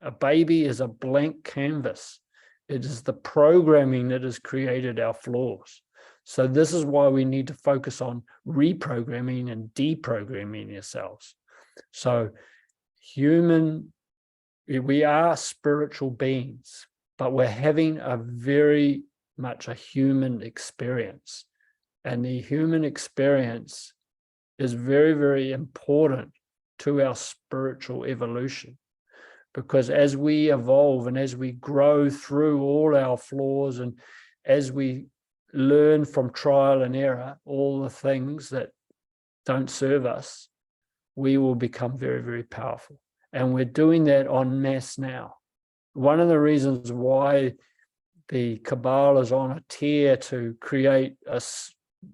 A baby is a blank canvas. It is the programming that has created our flaws. So this is why we need to focus on reprogramming and deprogramming yourselves. So we are spiritual beings, but we're having a very much a human experience. And the human experience is very, very important to our spiritual evolution. Because as we evolve and as we grow through all our flaws and as we learn from trial and error, all the things that don't serve us, we will become very, very powerful. And we're doing that en masse now. One of the reasons why the cabal is on a tear to create a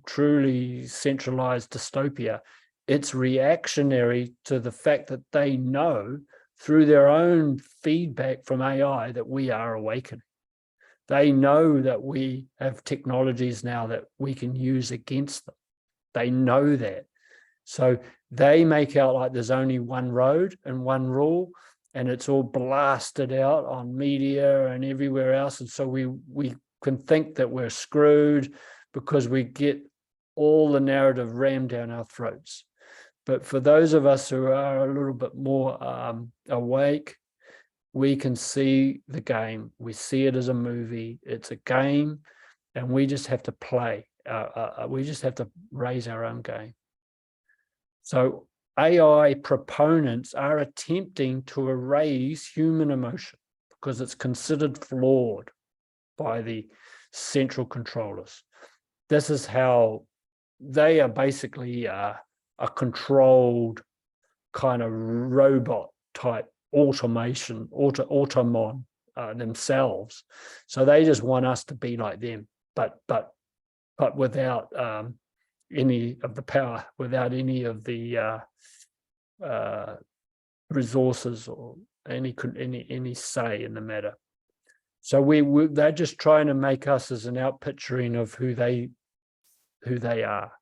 truly centralized dystopia, it's reactionary to the fact that they know through their own feedback from AI that we are awakening. They know that we have technologies now that we can use against them. They know that. So they make out like there's only one road and one rule, and it's all blasted out on media and everywhere else. And so we can think that we're screwed because we get all the narrative rammed down our throats. But for those of us who are a little bit more awake, we can see the game. We see it as a movie. It's a game, and we just have to play. We just have to raise our own game. So AI proponents are attempting to erase human emotion because it's considered flawed by the central controllers. This is how they are basically a controlled kind of robot type automation, automon themselves. So they just want us to be like them, but without any of the power, without any of the resources or any say in the matter. So they're just trying to make us as an outpicturing of who they are,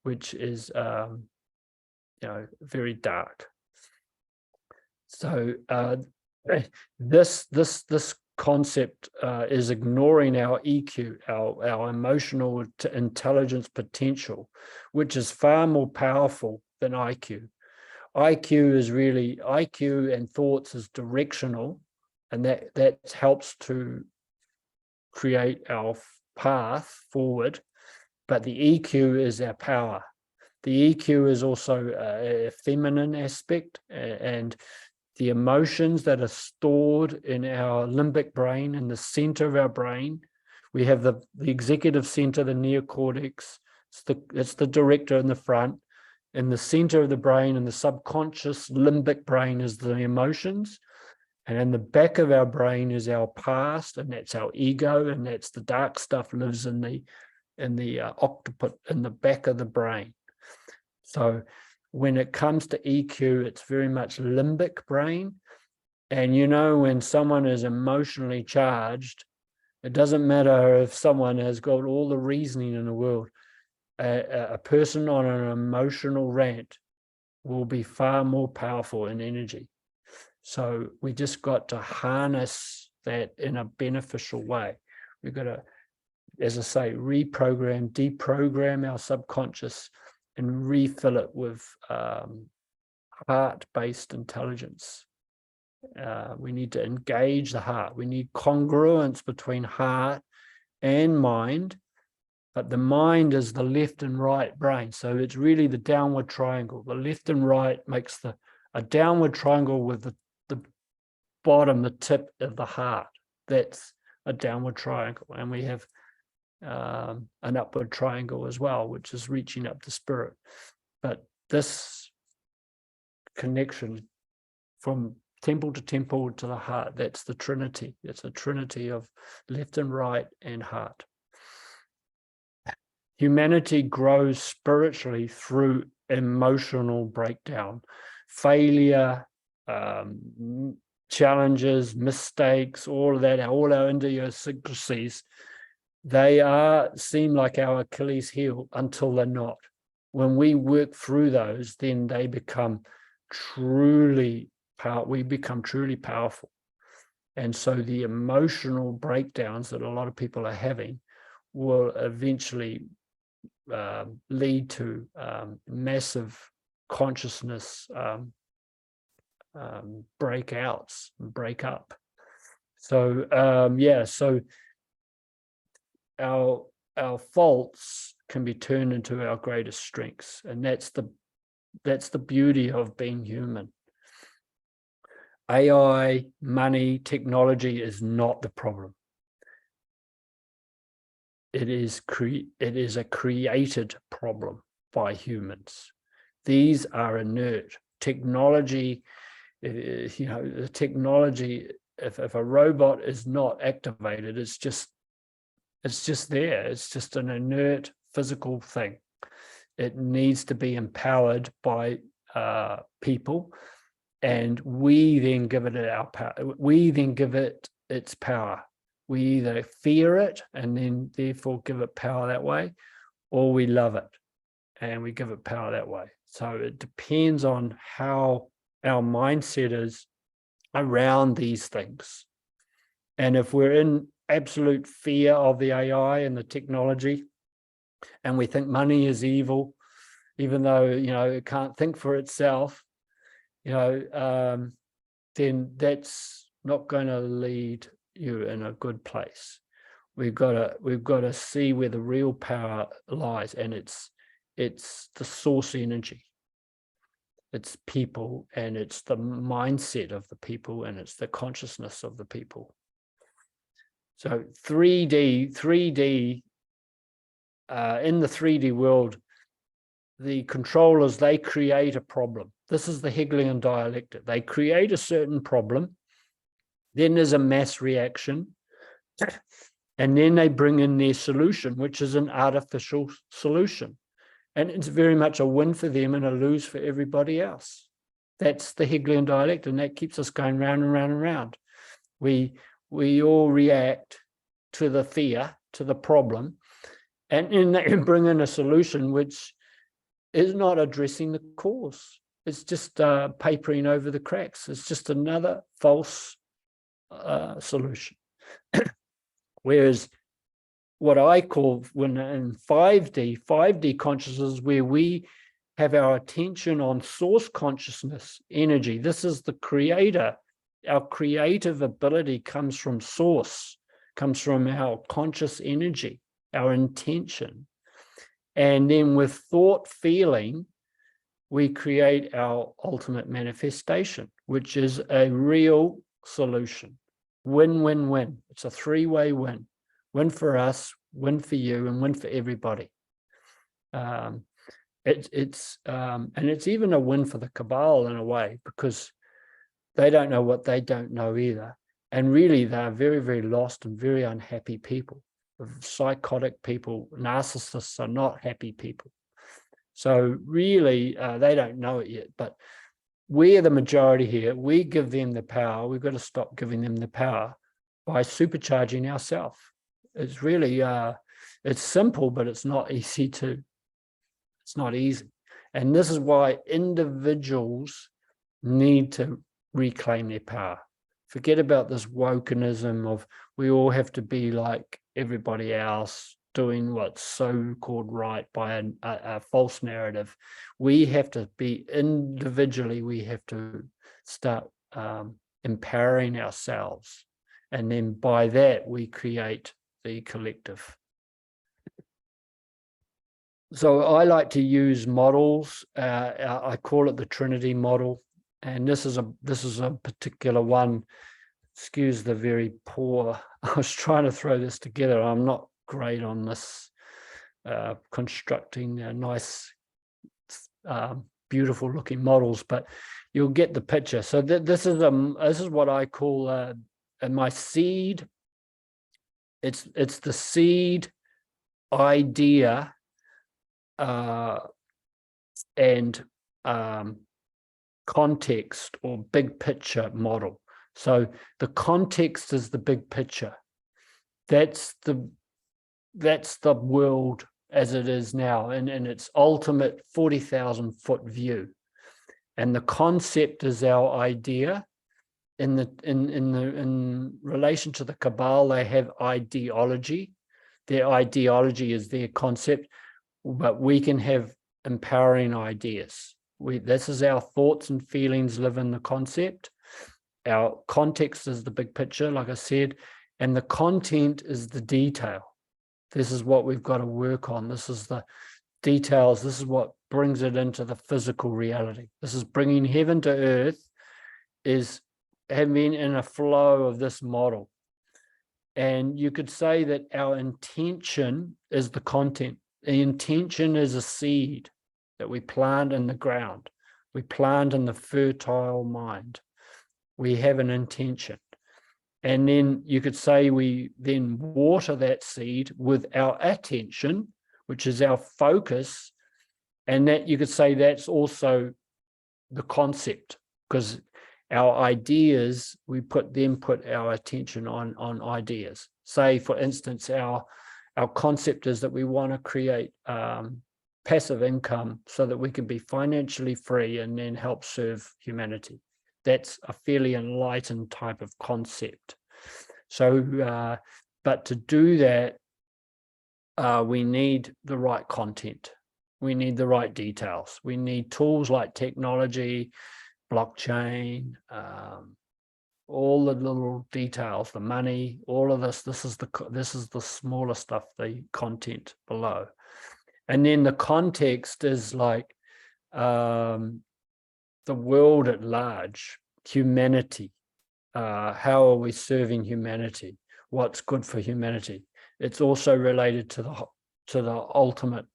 which is very dark. So this concept is ignoring our EQ, our emotional intelligence potential, which is far more powerful than IQ. IQ and thoughts is directional, and that helps to create our path forward. But the EQ is our power. The EQ is also a feminine aspect, and the emotions that are stored in our limbic brain, in the center of our brain. We have the executive center, the neocortex. It's the director in the front. In the center of the brain, in the subconscious limbic brain, is the emotions. And in the back of our brain is our past, and that's our ego, and that's the dark stuff lives in the occiput, in the back of the brain. So when it comes to EQ, it's very much limbic brain. And when someone is emotionally charged, it doesn't matter if someone has got all the reasoning in the world. A person on an emotional rant will be far more powerful in energy. So we just got to harness that in a beneficial way. We've got to, as I say, deprogram our subconscious and refill it with heart-based intelligence. We need to engage the heart. We need congruence between heart and mind, but the mind is the left and right brain. So it's really the downward triangle. The left and right makes a downward triangle with the bottom, the tip of the heart. That's a downward triangle. And we have an upward triangle as well, which is reaching up to spirit. But this connection from temple to temple to the heart, that's the Trinity. It's a Trinity of left and right and heart. Humanity grows spiritually through emotional breakdown, failure, challenges, mistakes, all of that, all our idiosyncrasies. They seem like our Achilles heel until they're not. When we work through those, then they become truly powerful. And so the emotional breakdowns that a lot of people are having will eventually lead to massive consciousness breakouts and break up. So yeah, so our faults can be turned into our greatest strengths, and that's the beauty of being human. AI, money, technology is not the problem. It is a created problem by humans. These are inert. Technology, the technology, if a robot is not activated, it's just there. It's just an inert physical thing. It needs to be empowered by people, and we then give it our power. We then give it its power. We either fear it and then therefore give it power that way, or we love it and we give it power that way. So it depends on how our mindset is around these things. And if we're in absolute fear of the AI and the technology, and we think money is evil, even though, it can't think for itself, then that's not going to lead you in a good place. We've got to see where the real power lies, and it's the source energy. It's people, and it's the mindset of the people, and it's the consciousness of the people. So 3D, in the 3D world, the controllers, they create a problem. This is the Hegelian dialectic. They create a certain problem, then there's a mass reaction, and then they bring in their solution, which is an artificial solution. And it's very much a win for them and a lose for everybody else. That's the Hegelian dialectic, and that keeps us going round and round and round. We all react to the fear, to the problem, and then they bring in a solution which is not addressing the cause. It's just papering over the cracks. It's just another false solution. Whereas what I call, when in 5D consciousness, where we have our attention on source consciousness, energy. This is the creator. Our creative ability comes from source, comes from our conscious energy, our intention. And then with thought, feeling, we create our ultimate manifestation, which is a real solution. Win, win, win. It's a three-way win. Win for us, win for you, and win for everybody. And it's even a win for the cabal in a way, because they don't know what they don't know either. And really, they're very, very lost and very unhappy people. Psychotic people, narcissists are not happy people. So really, they don't know it yet, but we're the majority here. We give them the power. We've got to stop giving them the power by supercharging ourselves. It's really, it's simple, but it's not easy to, it's not easy. And this is why individuals need to reclaim their power. Forget about this wokenism of we all have to be like everybody else, doing what's so-called right by a false narrative. We have to be individually, we have to start empowering ourselves. And then by that, we create the collective. So I like to use models. I call it the Trinity model. And this is a particular one. Excuse the very poor. I was trying to throw this together. I'm not great on this, constructing nice, beautiful looking models, but you'll get the picture. So this is what I call my seed. It's the seed idea and context or big picture model. So the context is the big picture. That's the world as it is now, in its ultimate 40,000 foot view. And the concept is our idea. In relation to the cabal, they have ideology. their ideology is their concept, but we can have empowering ideas. This is our thoughts and feelings live in the concept. Our context is the big picture, like I said, and the content is the detail. This is what we've got to work on. This is the details. This is what brings it into the physical reality. This is bringing heaven to earth, is having in a flow of this model. And you could say that our intention is the content. The intention is a seed that we plant in the ground. We plant in the fertile mind. We have an intention. And then you could say we then water that seed with our attention, which is our focus. And that you could say that's also the concept, because our ideas, we put our attention on ideas. Say, for instance, our concept is that we want to create passive income so that we can be financially free and then help serve humanity. That's a fairly enlightened type of concept. So, but to do that, we need the right content. We need the right details. We need tools like technology, blockchain, all the little details, the money, all of this. This is the smaller stuff, the content below. And then the context is like the world at large, humanity. How are we serving humanity? What's good for humanity? It's also related to the ultimate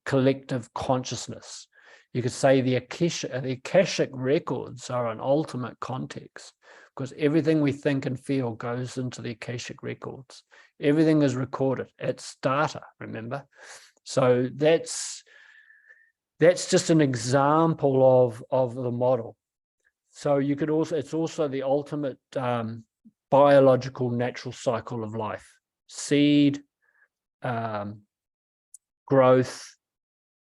collective consciousness. You could say the Akashic records are an ultimate context, because everything we think and feel goes into the Akashic records. Everything is recorded. It's data, remember? So that's just an example of the model. So you could also, it's also the ultimate biological natural cycle of life. Seed, growth,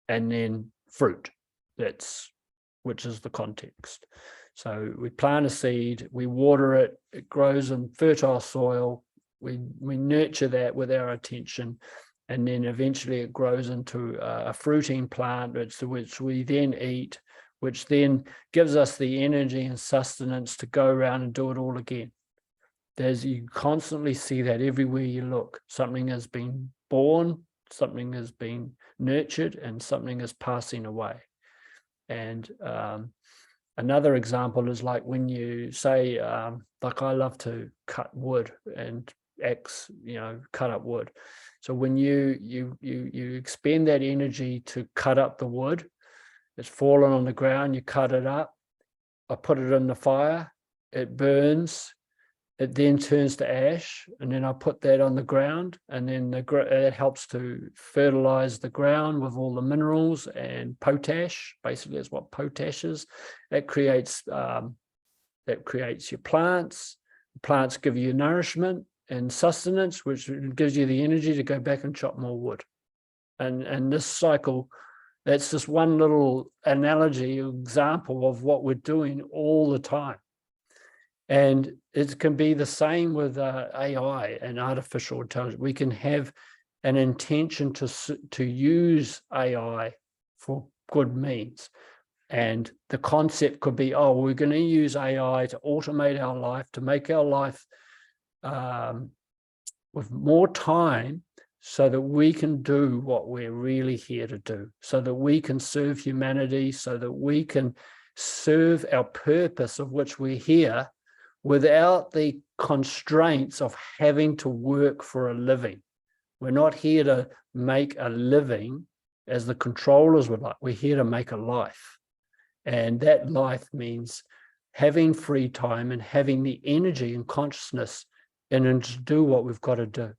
and then fruit. Which is the context. So we plant a seed, we water it, it grows in fertile soil, we nurture that with our attention, and then eventually it grows into a fruiting plant, which we then eat, which then gives us the energy and sustenance to go around and do it all again. You constantly see that everywhere you look. Something has been born, something has been nurtured, and something is passing away. And another example is like when you say, like I love to cut wood and cut up wood. So when you expend that energy to cut up the wood, it's fallen on the ground, you cut it up, I put it in the fire, it burns, it then turns to ash, and then I put that on the ground, and then it helps to fertilize the ground with all the minerals and potash. Basically, is what potash is. That creates your plants. Plants give you nourishment and sustenance, which gives you the energy to go back and chop more wood. And this cycle, that's just one little analogy, example of what we're doing all the time. And it can be the same with AI and artificial intelligence. We can have an intention to use AI for good means. And the concept could be, oh, we're going to use AI to automate our life, to make our life with more time so that we can do what we're really here to do, so that we can serve humanity, so that we can serve our purpose of which we're here, without the constraints of having to work for a living. We're not here to make a living as the controllers would like. We're here to make a life. And that life means having free time and having the energy and consciousness and to do what we've got to do.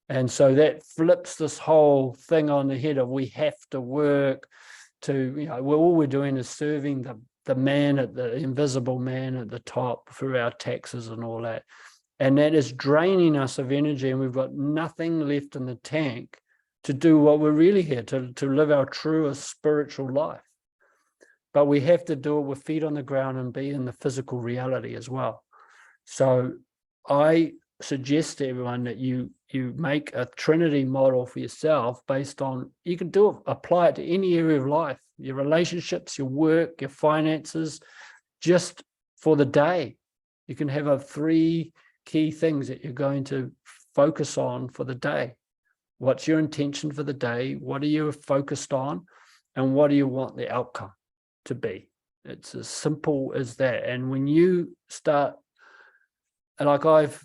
And so that flips this whole thing on the head of we have to work to, all we're doing is serving the invisible man at the top through our taxes and all that. And that is draining us of energy, and we've got nothing left in the tank to do what we're really here, to live our truest spiritual life. But we have to do it with feet on the ground and be in the physical reality as well. So I suggest to everyone that you you make a Trinity model for yourself based on, you can apply it to any area of life, your relationships, your work, your finances, just for the day. You can have 3 key things that you're going to focus on for the day. What's your intention for the day? What are you focused on? And what do you want the outcome to be? It's as simple as that. And when you start, like I've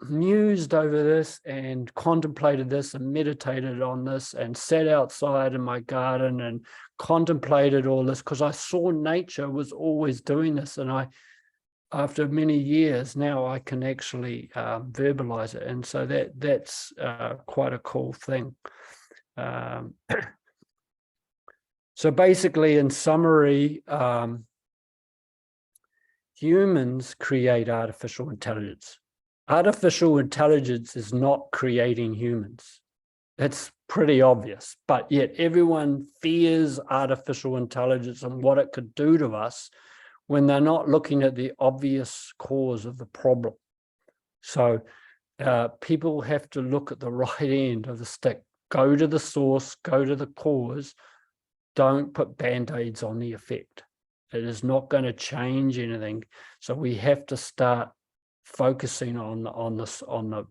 mused over this and contemplated this and meditated on this and sat outside in my garden and contemplated all this, because I saw nature was always doing this. And after many years now, I can actually verbalize it. And so that's quite a cool thing. So basically, in summary, humans create artificial intelligence. Artificial intelligence is not creating humans. It's pretty obvious, but yet everyone fears artificial intelligence and what it could do to us when they're not looking at the obvious cause of the problem. So people have to look at the right end of the stick, go to the source, go to the cause. Don't put band-aids on the effect. It is not going to change anything. So we have to start focusing on the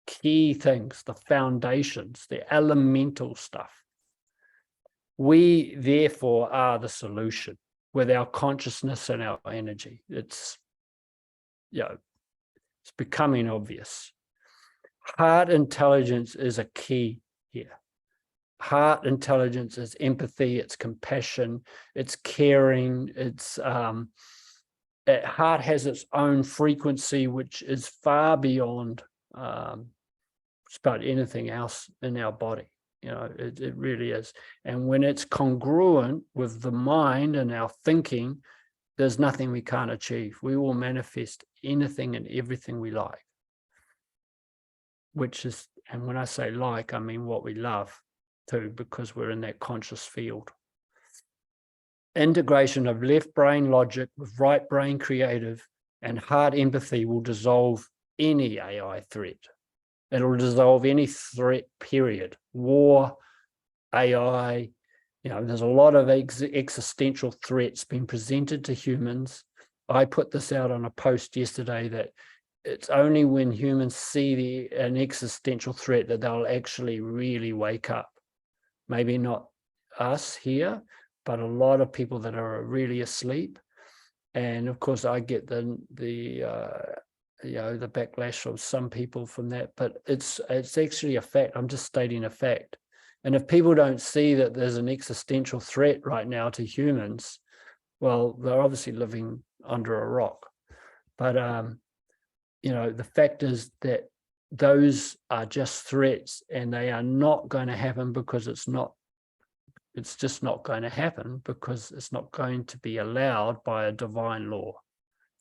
key things, the foundations, the elemental stuff. We therefore are the solution with our consciousness and our energy. It's becoming obvious. Heart intelligence is a key here. Heart intelligence is empathy, it's compassion, it's caring, heart has its own frequency, which is far beyond just about anything else in our body. It really is. And when it's congruent with the mind and our thinking, there's nothing we can't achieve. We will manifest anything and everything we like. And when I say like, I mean what we love too, because we're in that conscious field. Integration of left brain logic with right brain creative and heart empathy will dissolve any AI threat. It'll dissolve any threat, period. War, AI, there's a lot of existential threats being presented to humans. I put this out on a post yesterday that it's only when humans see an existential threat that they'll actually really wake up. Maybe not us here, but a lot of people that are really asleep. And of course, I get the backlash of some people from that, but it's actually a fact. I'm just stating a fact. And if people don't see that there's an existential threat right now to humans, well, they're obviously living under a rock. But the fact is that those are just threats, and they are not going to happen because it's just not going to happen, because it's not going to be allowed by a divine law.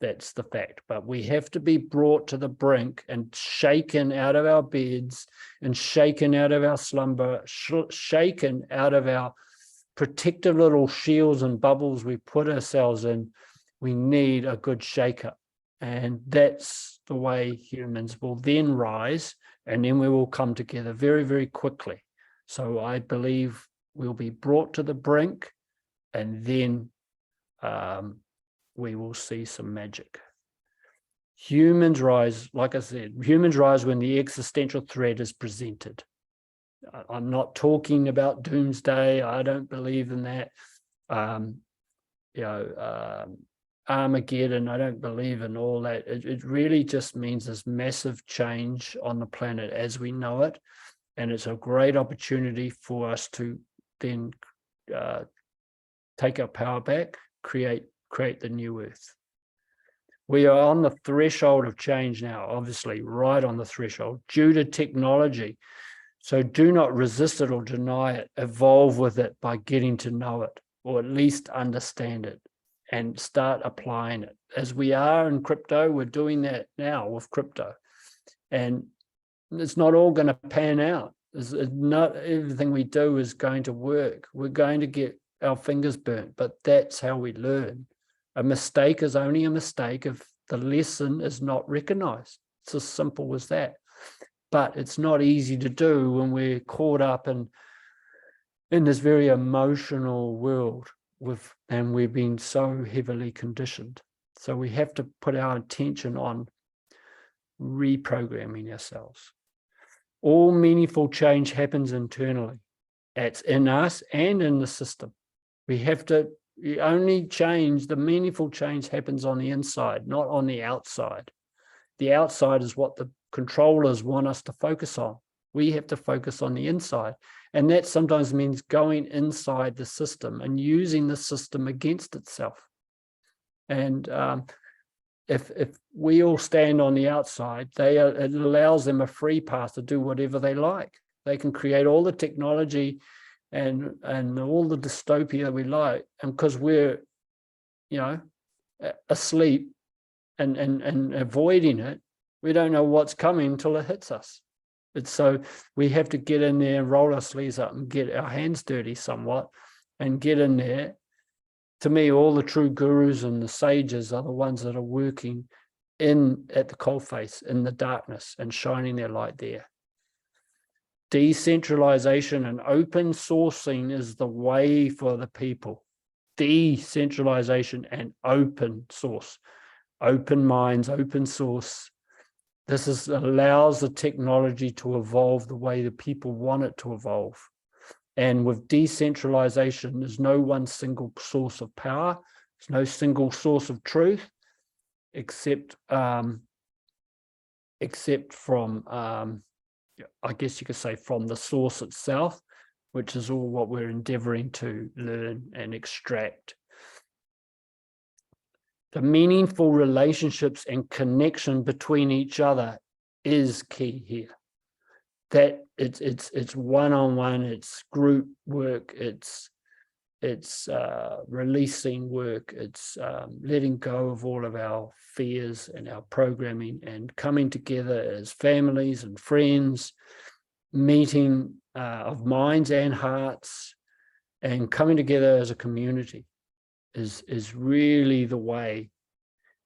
That's the fact. But we have to be brought to the brink and shaken out of our beds and shaken out of our slumber, shaken out of our protective little shields and bubbles we put ourselves in. We need a good shake-up. And that's the way humans will then rise, and then we will come together very, very quickly. So I believe we'll be brought to the brink, and then we will see some magic. Humans rise, like I said, humans rise when the existential threat is presented. I'm not talking about doomsday. I don't believe in that. Armageddon, I don't believe in all that. It really just means there's massive change on the planet as we know it. And it's a great opportunity for us to then take our power back, create the new earth. We are on the threshold of change now, obviously, right on the threshold, due to technology. So do not resist it or deny it. Evolve with it by getting to know it, or at least understand it, and start applying it. As we are in crypto, we're doing that now with crypto. And it's not all going to pan out. Not everything we do is going to work. We're going to get our fingers burnt, but that's how we learn. A mistake is only a mistake if the lesson is not recognized. It's as simple as that. but it's not easy to do when we're caught up in this very emotional world and we've been so heavily conditioned. So we have to put our attention on reprogramming ourselves. All meaningful change happens internally. It's in us and in the system. We have to only change, the meaningful change happens on the inside, not on the outside. The outside is what the controllers want us to focus on. We have to focus on the inside. And that sometimes means going inside the system and using the system against itself. And if we all stand on the outside, it allows them a free pass to do whatever they like. They can create all the technology and all the dystopia we like, and because we're, asleep and avoiding it, we don't know what's coming until it hits us. It's so we have to get in there and roll our sleeves up and get our hands dirty somewhat and get in there. To me, all the true gurus and the sages are the ones that are working at the coalface, in the darkness, and shining their light there. Decentralization and open sourcing is the way for the people. Decentralization and open source, open minds, open source. This allows the technology to evolve the way the people want it to evolve. And with decentralization, there's no one single source of power. There's no single source of truth, except from, I guess you could say, from the source itself, which is all what we're endeavoring to learn and extract. The meaningful relationships and connection between each other is key here. That it's one-on-one, it's group work, it's releasing work, it's letting go of all of our fears and our programming and coming together as families and friends, meeting of minds and hearts, and coming together as a community is really the way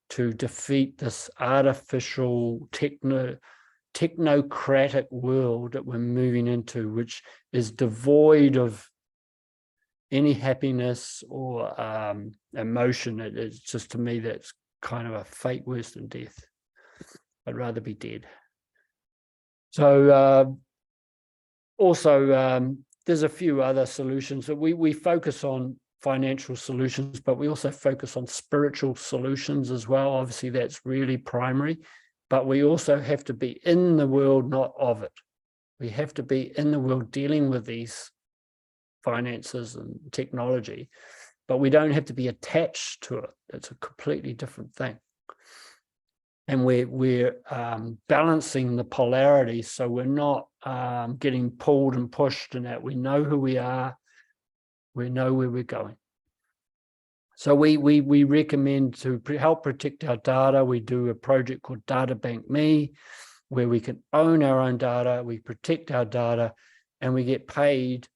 to defeat this artificial technocratic world that we're moving into, which is devoid of any happiness or emotion. It's just, to me, that's kind of a fate worse than death. I'd rather be dead. So also, there's a few other solutions that we focus on. Financial solutions, but we also focus on spiritual solutions as well. Obviously, that's really primary, but we also have to be in the world, not of it. We have to be in the world dealing with these finances and technology, but we don't have to be attached to it. It's a completely different thing. And we're balancing the polarities, so we're not getting pulled and pushed in that. We know who we are. We know where we're going. So we recommend, to help protect our data, we do a project called Data Bank Me, where we can own our own data, we protect our data, and we get paid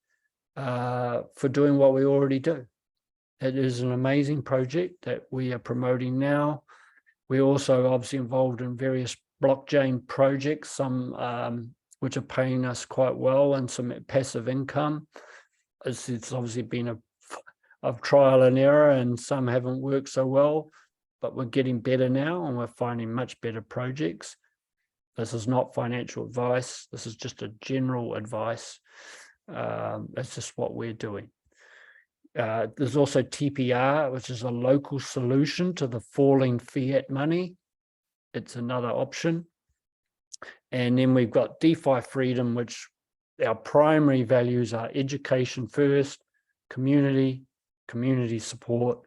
for doing what we already do. It is an amazing project that we are promoting now. We're also obviously involved in various blockchain projects, some which are paying us quite well, and some passive income. It's obviously been of trial and error, and some haven't worked so well, but we're getting better now, and we're finding much better projects. This is not financial advice. This is just a general advice. It's just what we're doing. There's also TPR, which is a local solution to the falling fiat money. It's another option. And then we've got DeFi Freedom, which our primary values are education first, community support,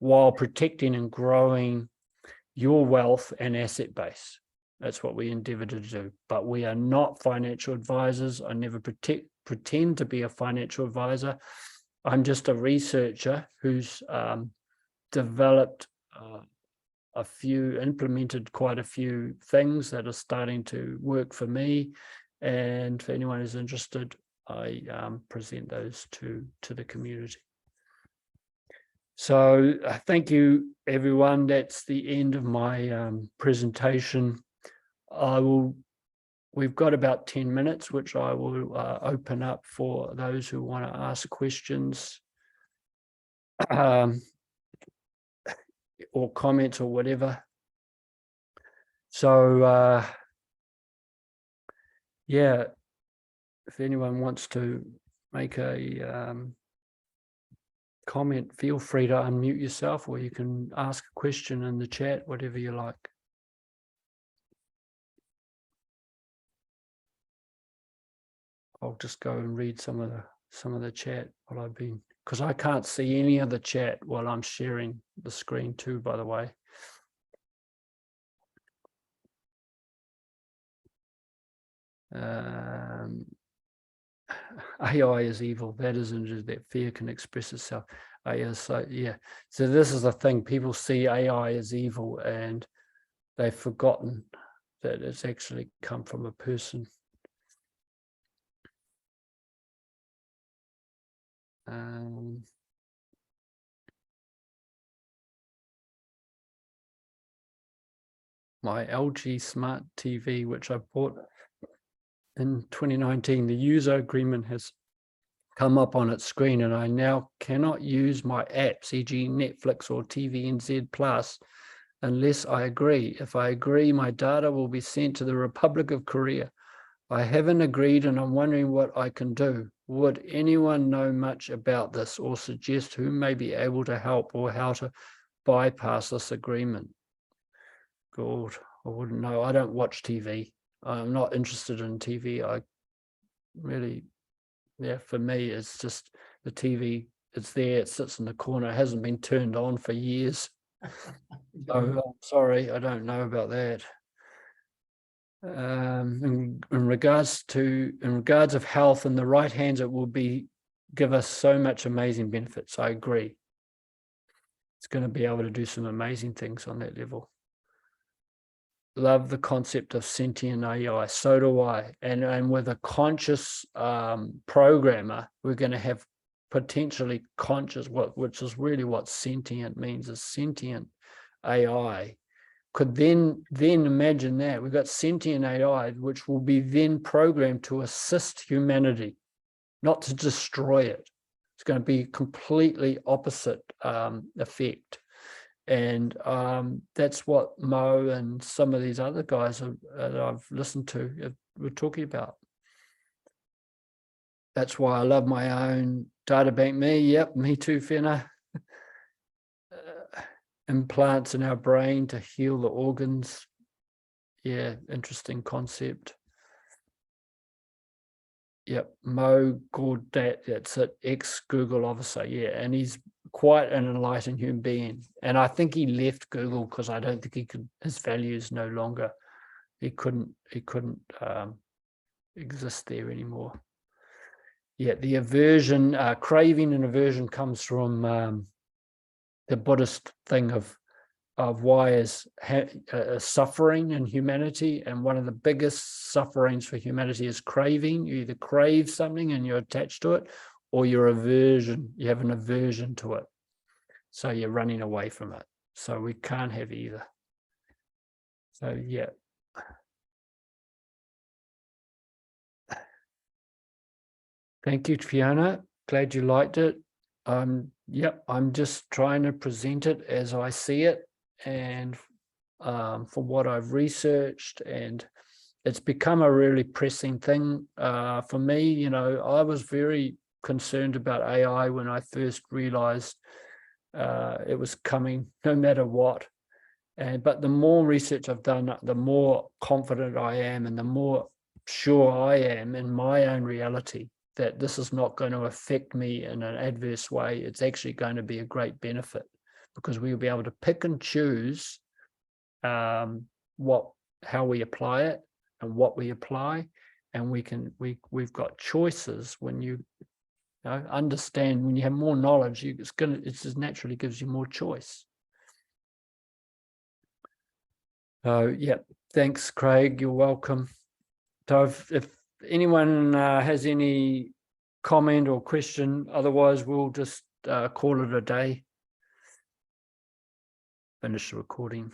while protecting and growing your wealth and asset base. That's what we endeavor to do. But we are not financial advisors. I never pretend to be a financial advisor. I'm just a researcher who's developed implemented quite a few things that are starting to work for me. And for anyone who's interested, I present those to the community. So thank you, everyone. That's the end of my presentation. I will we've got about 10 minutes, which I will open up for those who want to ask questions or comments or whatever. So, yeah, if anyone wants to make a comment, feel free to unmute yourself, or you can ask a question in the chat, whatever you like. I'll just go and read some of the chat while I've been, because I can't see any of the chat while I'm sharing the screen too, by the way. AI is evil. That isn't that fear can express itself. So yeah. So this is the thing. People see AI as evil, and they've forgotten that it's actually come from a person. My LG Smart TV, which I bought in 2019, the user agreement has come up on its screen, and I now cannot use my apps, e.g. Netflix or TVNZ Plus, unless I agree. If I agree, my data will be sent to the Republic of Korea. I haven't agreed, and I'm wondering what I can do. Would anyone know much about this, or suggest who may be able to help, or how to bypass this agreement? God, I wouldn't know. I don't watch TV. I'm not interested in TV. I really, yeah, for me, it's just the TV. It's there. It sits in the corner. It hasn't been turned on for years. So I'm sorry, I don't know about that. In regards of health, in the right hands, it will give us so much amazing benefits. I agree. It's going to be able to do some amazing things on that level. Love the concept of sentient AI. So do I. And with a conscious programmer, we're going to have potentially conscious, which is really what sentient means, is sentient AI. Could then imagine that we've got sentient AI, which will be then programmed to assist humanity, not to destroy it. It's going to be completely opposite effect. And that's what Mo and some of these other guys that I've listened to were talking about. That's why I love my own data bank. Me too, Fenna. Implants in our brain to heal the organs. Yeah, interesting concept. Yep, Mo Gaudet, that's it, ex-Google officer, yeah, and he's quite an enlightened human being. And I think he left Google because I don't think he could, his values no longer, he couldn't exist there anymore. Yeah, the aversion, craving and aversion comes from the Buddhist thing of why is suffering in humanity, and one of the biggest sufferings for humanity is craving. You either crave something and you're attached to it, or you have an aversion to it, so you're running away from it. So we can't have either. So yeah. Thank you, Fiona. Glad you liked it. Yep, I'm just trying to present it as I see it, and from what I've researched, and it's become a really pressing thing for me. You know, I was very concerned about AI when I first realized it was coming no matter what. But the more research I've done, the more confident I am, and the more sure I am in my own reality that this is not going to affect me in an adverse way. It's actually going to be a great benefit, because we'll be able to pick and choose how we apply it and what we apply, and we've got choices. When you understand, when you have more knowledge, it just naturally gives you more choice. So yeah, thanks, Craig. You're welcome. So if anyone has any comment or question, otherwise we'll just call it a day. Finish the recording.